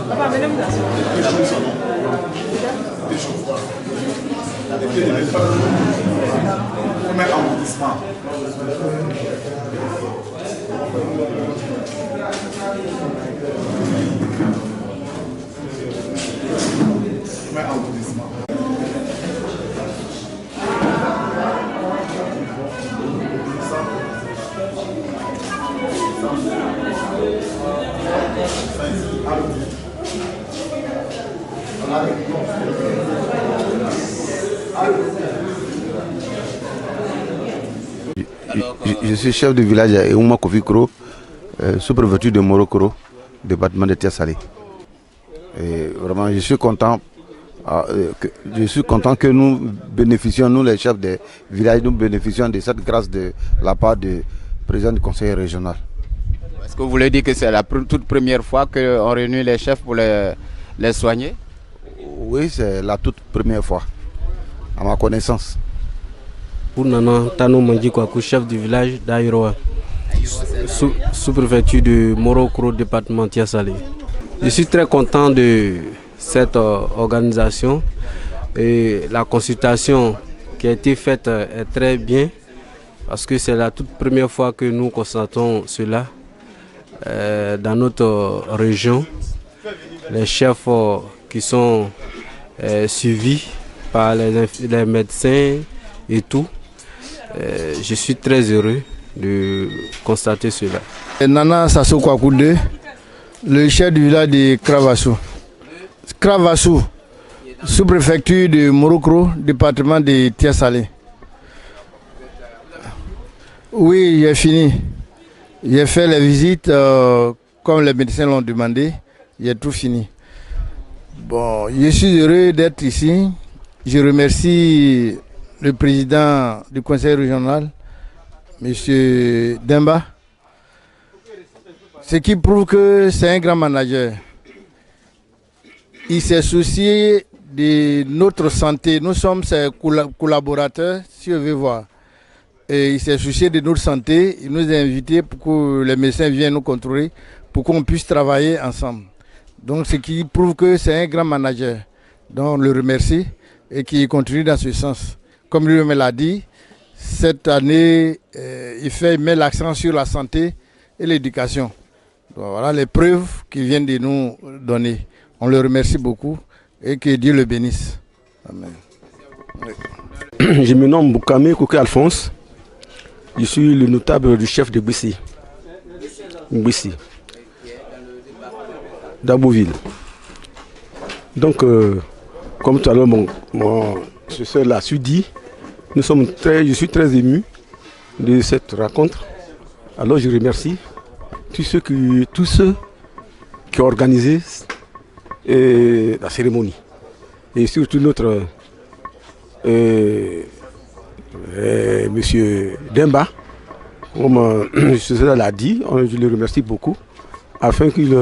S12: Papa, venez-moi là.
S14: Je suis chef de village à Eouma Kofikro, sous-préfecture de Morokoro, département de Tiasalé. Et vraiment, je suis content que nous bénéficions, nous les chefs des villages, nous bénéficions de cette grâce de la part du président du conseil régional.
S1: Est-ce que vous voulez dire que c'est la toute première fois qu'on réunit les chefs pour les soigner?
S14: Oui, c'est la toute première fois, à ma connaissance.
S15: Pour Nana Tano Mandjikwakou, chef du village d'Aïroa, sous-préfecture de Morokoro, département Tiasalé. Je suis très content de cette organisation et la consultation qui a été faite est très bien parce que c'est la toute première fois que nous constatons cela dans notre région. Les chefs qui sont suivis par les médecins et tout. Je suis très heureux de constater cela.
S16: Nana Sasso Kwakoude, le chef du village de Kravassou. Kravassou, sous-préfecture de Morokoro, département de Tiasalé. Oui, j'ai fini. J'ai fait les visites comme les médecins l'ont demandé. J'ai tout fini. Bon, je suis heureux d'être ici. Je remercie le président du conseil régional, M. Demba, ce qui prouve que c'est un grand manager. Il s'est soucié de notre santé. Nous sommes ses collaborateurs, si vous voulez voir. Et il s'est soucié de notre santé. Il nous a invités pour que les médecins viennent nous contrôler, pour qu'on puisse travailler ensemble. Donc, ce qui prouve que c'est un grand manager. Donc, on le remercie et qui continue dans ce sens. Comme lui-même l'a dit, cette année, il met l'accent sur la santé et l'éducation. Voilà les preuves qu'il vient de nous donner. On le remercie beaucoup et que Dieu le bénisse. Amen.
S15: Je me nomme Boukame Kouké Alphonse. Je suis le notable du chef de Gbissi, d'Aboville.
S17: Donc, comme tout à l'heure, mon successeur l'a su dit, je suis très ému de cette rencontre. Alors, je remercie tous ceux qui ont organisé la cérémonie. Et surtout notre monsieur Demba, comme le successeur l'a dit, je le remercie beaucoup, afin qu'il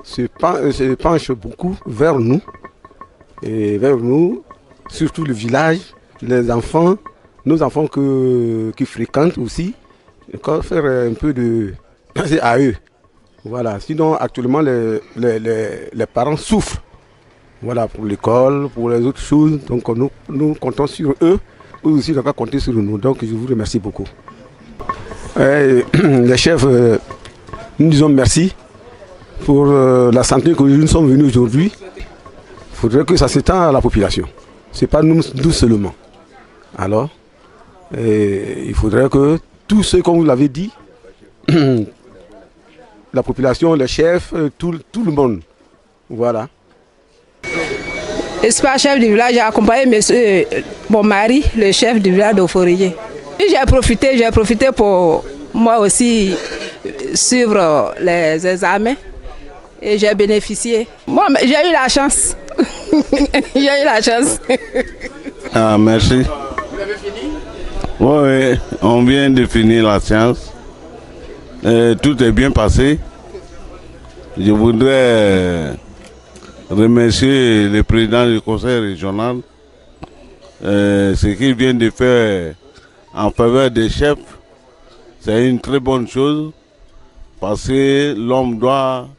S17: se penche beaucoup vers nous, surtout le village, les enfants, nos enfants qui fréquentent aussi, faire un peu de à eux. Voilà. Sinon, actuellement, les parents souffrent. Voilà, pour l'école, pour les autres choses. Donc, nous comptons sur eux. Eux aussi, ils doivent compter sur nous. Donc, je vous remercie beaucoup. Les chefs, nous disons merci pour la santé que nous sommes venus aujourd'hui. Il faudrait que ça s'étende à la population. Ce n'est pas nous seulement. Alors, il faudrait que tous ceux, comme vous l'avez dit, la population, les chefs, tout le monde. Voilà.
S12: Je suis pas chef du village, j'ai accompagné mon mari, le chef du village d'Oforié. J'ai profité pour moi aussi suivre les examens et j'ai bénéficié. Moi, j'ai eu la chance. J'ai eu la chance.
S18: Ah, merci.
S1: Vous avez fini?
S18: Oui, on vient de finir la séance. Tout est bien passé. Je voudrais remercier le président du conseil régional. Ce qu'il vient de faire en faveur des chefs, c'est une très bonne chose parce que l'homme doit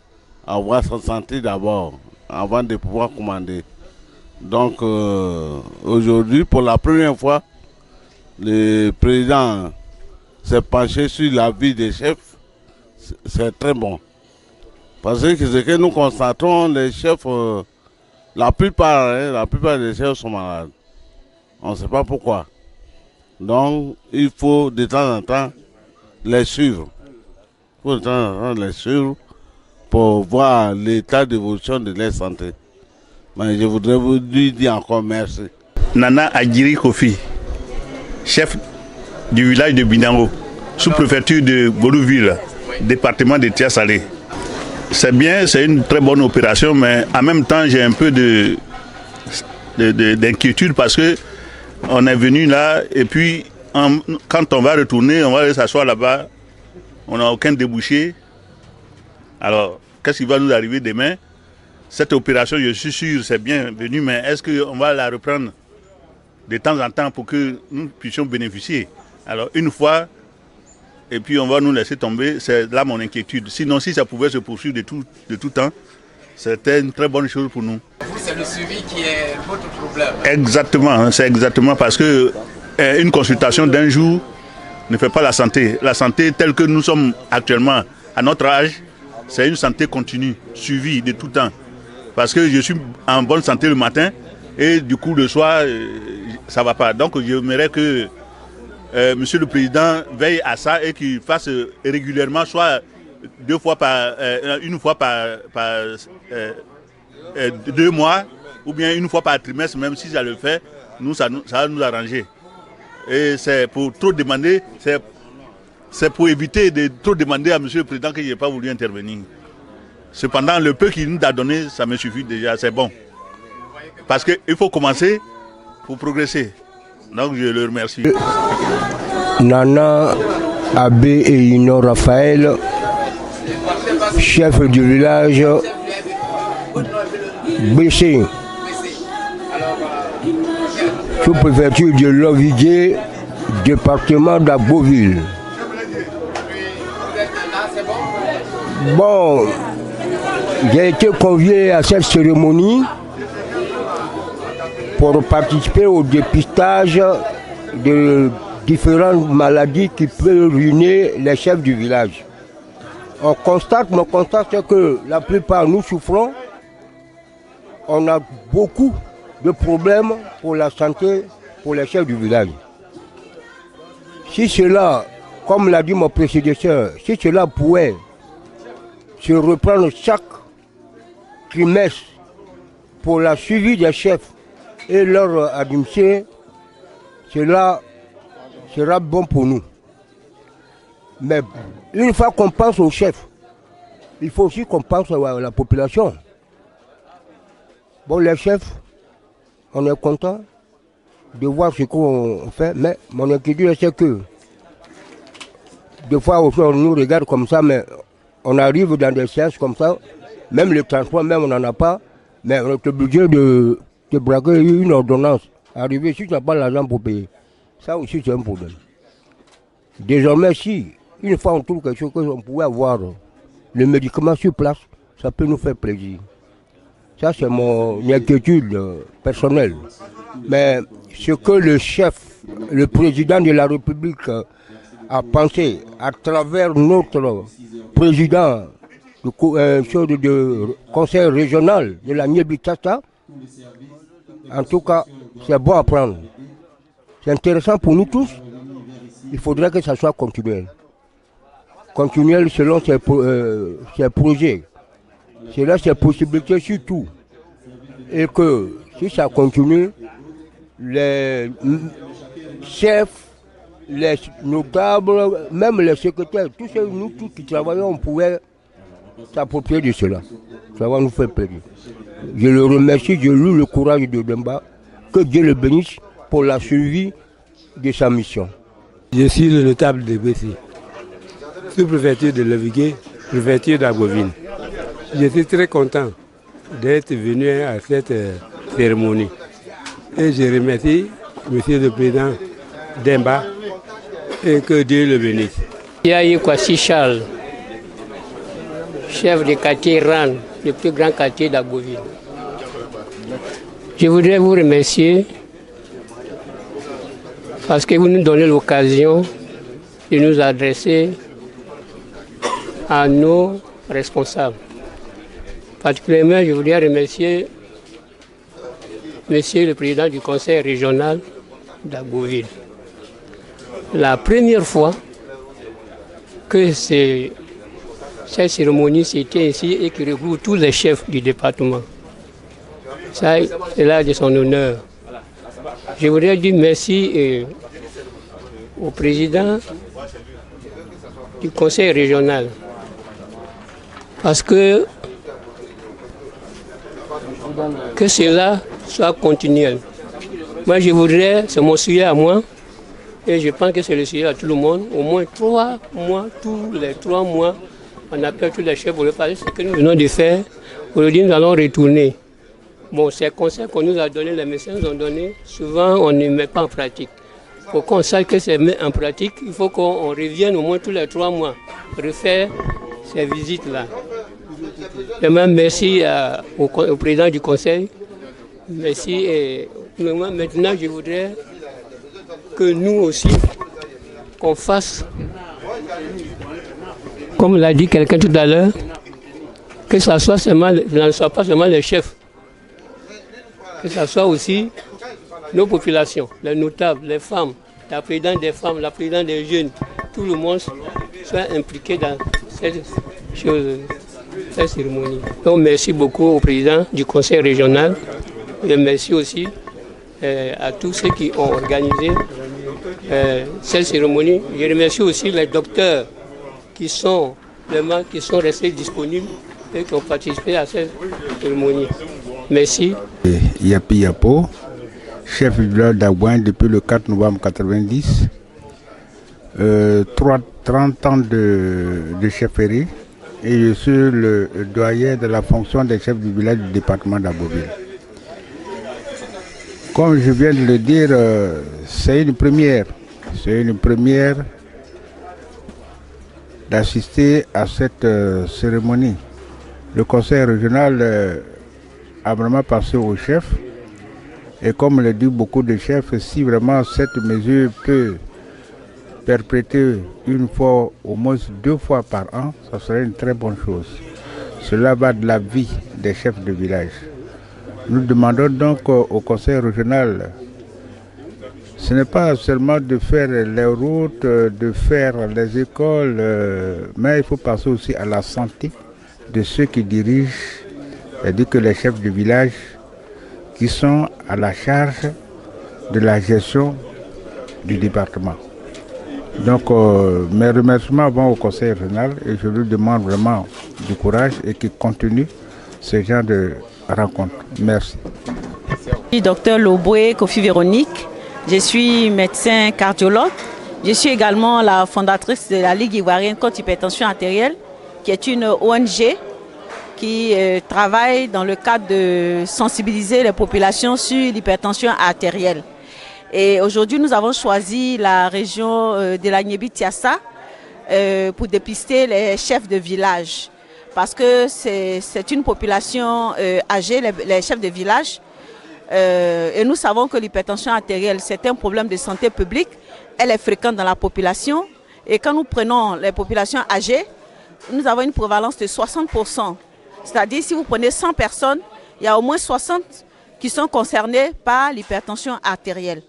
S18: avoir sa santé d'abord avant de pouvoir commander. Donc aujourd'hui, pour la première fois, le président s'est penché sur la vie des chefs. C'est très bon. Parce que ce que nous constatons, les chefs, la plupart des chefs sont malades. On ne sait pas pourquoi. Donc, il faut de temps en temps les suivre. Il faut de temps en temps les suivre pour voir l'état d'évolution de leur santé. Mais je voudrais vous dire encore merci.
S19: Nana Adjiri Kofi, chef du village de Binango, sous-préfecture de Bolouville, département de Tia-Salé. C'est bien, c'est une très bonne opération, mais en même temps, j'ai un peu d'inquiétude parce que on est venu là et puis quand on va retourner, on va aller s'asseoir là-bas, on n'a aucun débouché. Alors, qu'est-ce qui va nous arriver demain? Cette opération, je suis sûr, c'est bien venu, mais est-ce qu'on va la reprendre de temps en temps pour que nous puissions bénéficier? Alors, une fois, et puis on va nous laisser tomber, c'est là mon inquiétude. Sinon, si ça pouvait se poursuivre de tout temps, c'était une très bonne chose pour nous.
S1: Vous, c'est le suivi qui est votre problème.
S19: Exactement, c'est exactement parce que une consultation d'un jour ne fait pas la santé. La santé telle que nous sommes actuellement, à notre âge, c'est une santé continue, suivie de tout temps. Parce que je suis en bonne santé le matin et du coup le soir, ça ne va pas. Donc j'aimerais que Monsieur le Président veille à ça et qu'il fasse régulièrement, soit une fois par 2 mois, ou bien une fois par trimestre, même si ça le fait, ça va nous arranger. Et c'est pour trop demander, c'est pour éviter de trop demander à Monsieur le Président que je n'ai pas voulu intervenir. Cependant, le peu qu'il nous a donné, ça me suffit déjà, c'est bon. Parce qu'il faut commencer pour progresser. Donc je le remercie.
S20: Nana Abbé et Ino Raphaël, chef du village Bessé, sous-préfecture de Lovidier, département d'Agboville. Bon, j'ai été convié à cette cérémonie pour participer au dépistage de différentes maladies qui peuvent ruiner les chefs du village. Mon constat, c'est que la plupart nous souffrons. On a beaucoup de problèmes pour la santé pour les chefs du village. Si cela, comme l'a dit mon prédécesseur, si cela pouvait se reprendre chaque trimestre pour la suivi des chefs et leur administré, cela sera bon pour nous. Mais une fois qu'on pense aux chefs, il faut aussi qu'on pense à la population. Bon, les chefs, on est content de voir ce qu'on fait, mais mon inquiétude c'est que des fois on nous regarde comme ça, mais on arrive dans des séances comme ça, même le transport, même on n'en a pas, mais on est obligé de braquer une ordonnance. Arriver si tu n'as pas l'argent pour payer, ça aussi c'est un problème. Désormais, si une fois on trouve quelque chose qu'on pouvait avoir le médicament sur place, ça peut nous faire plaisir. Ça c'est mon inquiétude personnelle. Mais ce que le chef, le président de la République a pensé à travers notre président du conseil régional de la Niébitata, en tout cas, c'est bon à prendre. C'est intéressant pour nous tous. Il faudrait que ça soit continuel. Continuel selon ses projets. Selon ses possibilités surtout. Et que si ça continue, les chefs, les notables, même les secrétaires, tous nous tous qui travaillons, on pouvait s'approprier de cela. Ça va nous faire plaisir. Je le remercie, je loue le courage de Demba. Que Dieu le bénisse pour la suivi de sa mission.
S17: Je suis le notable de Bessie, sous-préfecture de Levigué, préfecture d'Agovine. Je suis très content d'être venu à cette cérémonie. Et je remercie Monsieur le Président Demba et que Dieu le bénisse.
S21: Il y a eu Kwasi Charles, chef de quartier RAN, le plus grand quartier d'Agovine. Je voudrais vous remercier parce que vous nous donnez l'occasion de nous adresser à nos responsables. Particulièrement, je voudrais remercier Monsieur le Président du Conseil régional d'Agovine. La première fois que cette cérémonie s'était ici et qui regroupe tous les chefs du département. Ça, c'est là de son honneur. Je voudrais dire merci au président du conseil régional parce que cela soit continuel. Moi, je voudrais, c'est mon sujet à moi, et je pense que c'est le sujet à tout le monde, au moins 3 mois, tous les 3 mois, on appelle tous les chefs pour le parler, ce que nous venons de faire. Aujourd'hui, nous allons retourner. Bon, ces conseils qu'on nous a donnés, les médecins nous ont donnés, souvent on ne met pas en pratique. Pour qu'on sache que c'est mis en pratique, il faut qu'on revienne au moins tous les 3 mois, refaire ces visites-là. Vraiment, merci au président du conseil. Merci. Et maintenant, je voudrais que nous aussi, qu'on fasse, comme l'a dit quelqu'un tout à l'heure, que ce ne soit pas seulement les chefs, que ce soit aussi nos populations, les notables, les femmes, la présidente des femmes, la présidente des jeunes, tout le monde soit impliqué dans cette chose, cette cérémonie. Donc merci beaucoup au président du conseil régional et merci aussi à tous ceux qui ont organisé cette cérémonie. Je remercie aussi les docteurs qui sont restés disponibles et qui ont participé à cette cérémonie. Merci.
S22: Yapi Yapo, chef du village d'Agouin depuis le 4 novembre 1990. 30 ans de chefferie et je suis le doyen de la fonction des chefs du village du département d'Agovine. Comme je viens de le dire, c'est une première. C'est une première d'assister à cette cérémonie. Le conseil régional a vraiment passé au chef. Et comme le dit beaucoup de chefs, si vraiment cette mesure peut perpétuer une fois, au moins 2 fois par an, ça serait une très bonne chose. Cela va de la vie des chefs de village. Nous demandons donc au conseil régional, ce n'est pas seulement de faire les routes, de faire les écoles, mais il faut passer aussi à la santé de ceux qui dirigent, c'est-à-dire que les chefs de village qui sont à la charge de la gestion du département. Donc mes remerciements vont au conseil régional et je lui demande vraiment du courage et qu'il continue ce genre de rencontre. Merci.
S3: Docteur Loboué Kofi Véronique, je suis médecin cardiologue. Je suis également la fondatrice de la Ligue ivoirienne contre l'hypertension artérielle, qui est une ONG qui travaille dans le cadre de sensibiliser les populations sur l'hypertension artérielle. Et aujourd'hui, nous avons choisi la région de la Niébi-Tiassa pour dépister les chefs de village. Parce que c'est une population âgée, les chefs de village. Et nous savons que l'hypertension artérielle, c'est un problème de santé publique. Elle est fréquente dans la population. Et quand nous prenons les populations âgées, nous avons une prévalence de 60%. C'est-à-dire, si vous prenez 100 personnes, il y a au moins 60 qui sont concernées par l'hypertension artérielle.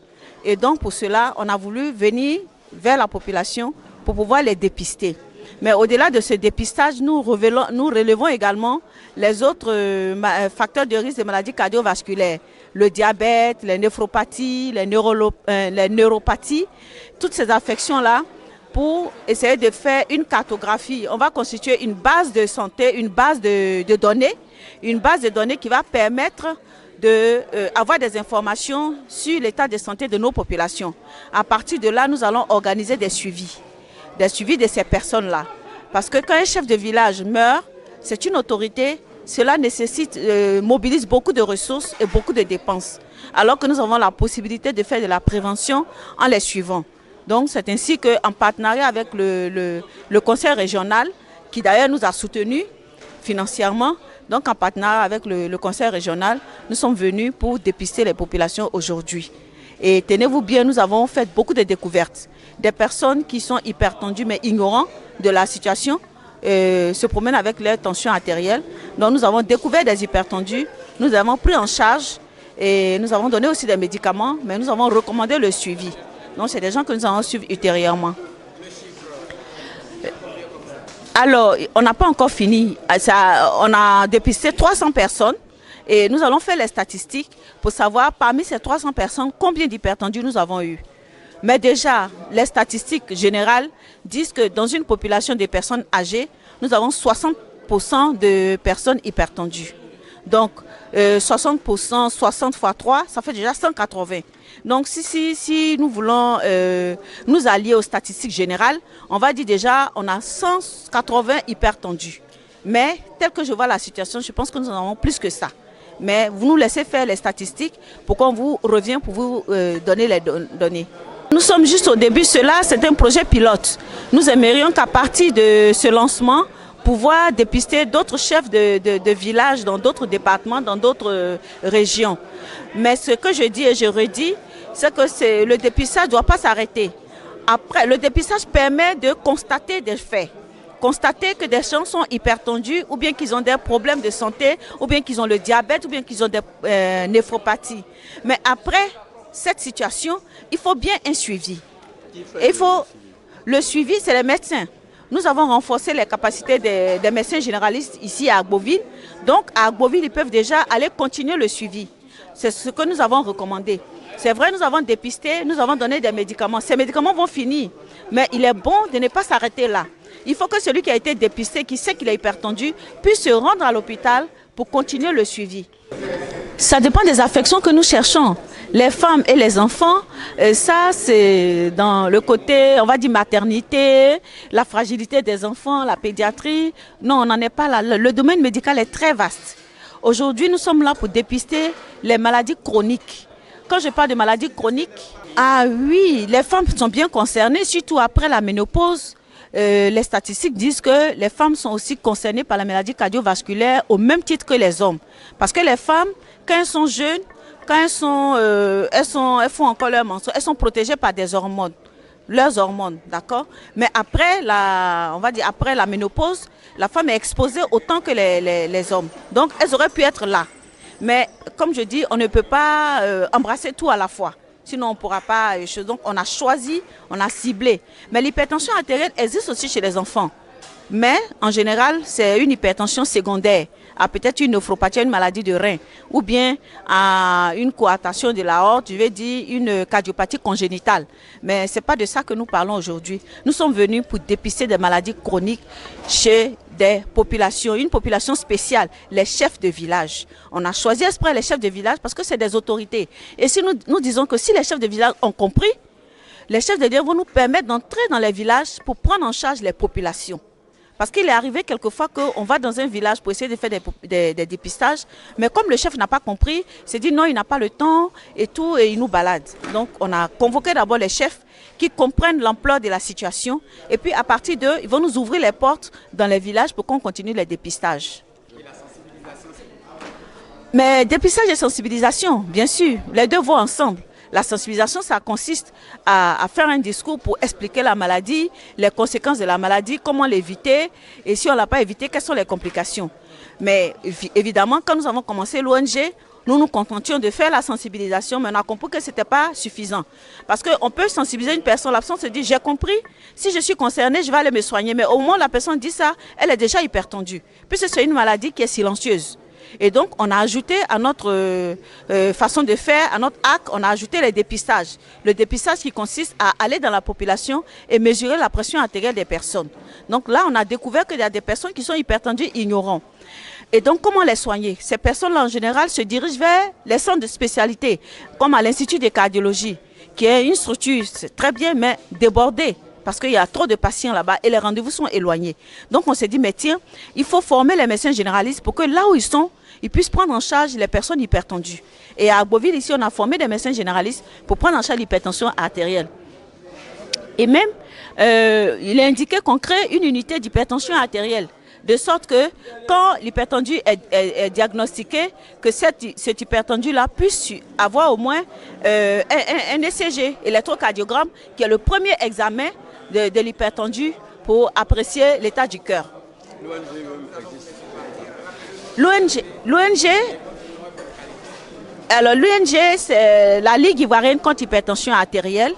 S3: Et donc, pour cela, on a voulu venir vers la population pour pouvoir les dépister. Mais au-delà de ce dépistage, nous relevons également les autres facteurs de risque de maladies cardiovasculaires. Le diabète, les néphropathies, les neuropathies, toutes ces affections-là, pour essayer de faire une cartographie. On va constituer une base de santé, une base de données qui va permettre d'avoir des informations sur l'état de santé de nos populations. À partir de là, nous allons organiser des suivis de ces personnes-là. Parce que quand un chef de village meurt, c'est une autorité, cela mobilise beaucoup de ressources et beaucoup de dépenses. Alors que nous avons la possibilité de faire de la prévention en les suivant. Donc c'est ainsi qu'en partenariat avec le conseil régional, qui d'ailleurs nous a soutenus financièrement, donc en partenariat avec le conseil régional, nous sommes venus pour dépister les populations aujourd'hui. Et tenez-vous bien, nous avons fait beaucoup de découvertes. Des personnes qui sont hypertendues mais ignorants de la situation se promènent avec leur tension artérielle. Donc nous avons découvert des hypertendus, nous avons pris en charge et nous avons donné aussi des médicaments, mais nous avons recommandé le suivi. Donc c'est des gens que nous allons suivre ultérieurement. Alors, on n'a pas encore fini. On a dépisté 300 personnes et nous allons faire les statistiques pour savoir parmi ces 300 personnes combien d'hypertendus nous avons eu. Mais déjà, les statistiques générales disent que dans une population de personnes âgées, nous avons 60% de personnes hypertendues. Donc, 60%, 60 x 3, ça fait déjà 180. Donc, si nous voulons nous allier aux statistiques générales, on va dire déjà on a 180 hypertendus. Mais, tel que je vois la situation, je pense que nous en avons plus que ça. Mais vous nous laissez faire les statistiques pour qu'on vous revienne pour vous donner les données. Nous sommes juste au début, cela c'est un projet pilote. Nous aimerions qu'à partir de ce lancement, pouvoir dépister d'autres chefs de villages dans d'autres départements, dans d'autres régions. Mais ce que je dis et je redis, c'est que le dépistage ne doit pas s'arrêter. Après, le dépistage permet de constater des faits. Constater que des gens sont hypertendus ou bien qu'ils ont des problèmes de santé, ou bien qu'ils ont le diabète, ou bien qu'ils ont des néphropathies. Mais après cette situation, il faut bien un suivi. Le suivi, c'est les médecins. Nous avons renforcé les capacités des médecins généralistes ici à Agboville. Donc à Agboville, ils peuvent déjà aller continuer le suivi. C'est ce que nous avons recommandé. C'est vrai, nous avons dépisté, nous avons donné des médicaments. Ces médicaments vont finir, mais il est bon de ne pas s'arrêter là. Il faut que celui qui a été dépisté, qui sait qu'il est hypertendu, puisse se rendre à l'hôpital pour continuer le suivi. Ça dépend des affections que nous cherchons. Les femmes et les enfants, ça c'est dans le côté, on va dire maternité, la fragilité des enfants, la pédiatrie. Non, on n'en est pas là. Le domaine médical est très vaste. Aujourd'hui, nous sommes là pour dépister les maladies chroniques. Quand je parle de maladies chroniques, ah oui, les femmes sont bien concernées, surtout après la ménopause. Les statistiques disent que les femmes sont aussi concernées par la maladie cardiovasculaire au même titre que les hommes. Parce que les femmes, quand elles sont jeunes, quand elles font encore leur menstruation, elles sont protégées par des hormones, leurs hormones, d'accord? Mais après on va dire après la ménopause, la femme est exposée autant que les hommes. Donc elles auraient pu être là. Mais comme je dis, on ne peut pas embrasser tout à la fois. Sinon, on ne pourra pas. Donc, on a choisi, on a ciblé. Mais l'hypertension artérielle existe aussi chez les enfants. Mais, en général, c'est une hypertension secondaire. à peut-être une néphropathie, une maladie de rein, ou bien à une coartation de l'aorte, je vais dire une cardiopathie congénitale. Mais ce n'est pas de ça que nous parlons aujourd'hui. Nous sommes venus pour dépister des maladies chroniques chez des populations, une population spéciale, les chefs de village. On a choisi exprès les chefs de village parce que c'est des autorités. Et si nous disons que si les chefs de village ont compris, les chefs de village vont nous permettre d'entrer dans les villages pour prendre en charge les populations. Parce qu'il est arrivé quelquefois qu'on va dans un village pour essayer de faire des dépistages, mais comme le chef n'a pas compris, il s'est dit non, il n'a pas le temps et tout, et il nous balade. Donc on a convoqué d'abord les chefs qui comprennent l'ampleur de la situation, et puis à partir d'eux, ils vont nous ouvrir les portes dans les villages pour qu'on continue les dépistages. Mais dépistage et sensibilisation, bien sûr, les deux vont ensemble. La sensibilisation, ça consiste à faire un discours pour expliquer la maladie, les conséquences de la maladie, comment l'éviter, et si on ne l'a pas évité, quelles sont les complications. Mais évidemment, quand nous avons commencé l'ONG, nous nous contentions de faire la sensibilisation, mais on a compris que ce n'était pas suffisant. Parce qu'on peut sensibiliser une personne, la personne se dit, j'ai compris, si je suis concernée, je vais aller me soigner. Mais au moment où la personne dit ça, elle est déjà hypertendue, puisque c'est une maladie qui est silencieuse. Et donc, on a ajouté à notre façon de faire, à notre acte, on a ajouté les dépistages. Le dépistage qui consiste à aller dans la population et mesurer la pression artérielle des personnes. Donc là, on a découvert qu'il y a des personnes qui sont hypertendues ignorants. Et donc, comment les soigner? Ces personnes-là, en général, se dirigent vers les centres de spécialité, comme à l'Institut de cardiologie, qui est une structure très bien, mais débordée. Parce qu'il y a trop de patients là-bas et les rendez-vous sont éloignés. Donc on s'est dit, mais tiens, il faut former les médecins généralistes pour que là où ils sont, ils puissent prendre en charge les personnes hypertendues. Et à Agboville, ici, on a formé des médecins généralistes pour prendre en charge l'hypertension artérielle. Et même, il est indiqué qu'on crée une unité d'hypertension artérielle. De sorte que quand l'hypertendu est diagnostiqué, que cet hypertendu-là puisse avoir au moins un ECG, électrocardiogramme, qui est le premier examen de l'hypertendu pour apprécier l'état du cœur. L'ONG, c'est la Ligue ivoirienne contre l'hypertension artérielle.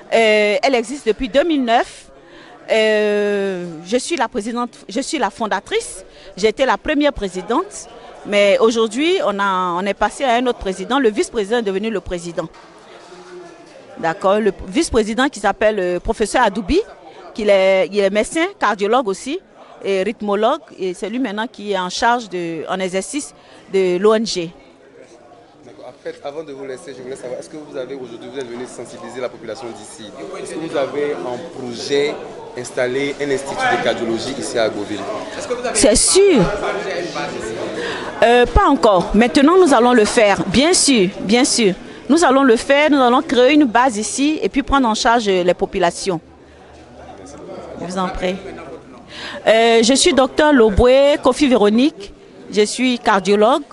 S3: Elle existe depuis 2009. Je suis la présidente, je suis la fondatrice. J'ai été la première présidente. Mais aujourd'hui, on est passé à un autre président. Le vice-président est devenu le président. D'accord. Le vice-président qui s'appelle le professeur Adoubi, il est médecin, cardiologue aussi, et rythmologue. Et c'est lui maintenant qui est en charge, en exercice de l'ONG.
S4: En fait, avant de vous laisser, je voulais savoir, est-ce que vous avez aujourd'hui, vous êtes venu sensibiliser la population d'ici? Est-ce que vous avez en projet installer un institut de cardiologie ici à Agboville?
S3: C'est sûr. Pas encore. Maintenant, nous allons le faire. Bien sûr, bien sûr. Nous allons le faire. Nous allons créer une base ici et puis prendre en charge les populations. Je vous en prie. Je suis docteur Loboué Kofi Véronique. Je suis cardiologue.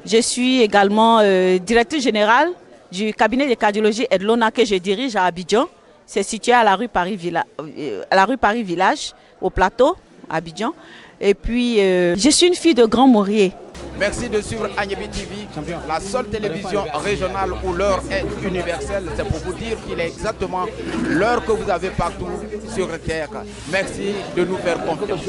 S3: Je suis également directrice générale du cabinet de cardiologie Edlona que je dirige à Abidjan. C'est situé à la rue Paris Village, au plateau, à Abidjan. Et puis, je suis une fille de Grand Maurier.
S1: Merci de suivre Agnebi TV, la seule télévision régionale où l'heure est universelle. C'est pour vous dire qu'il est exactement l'heure que vous avez partout sur Terre. Merci de nous faire confiance.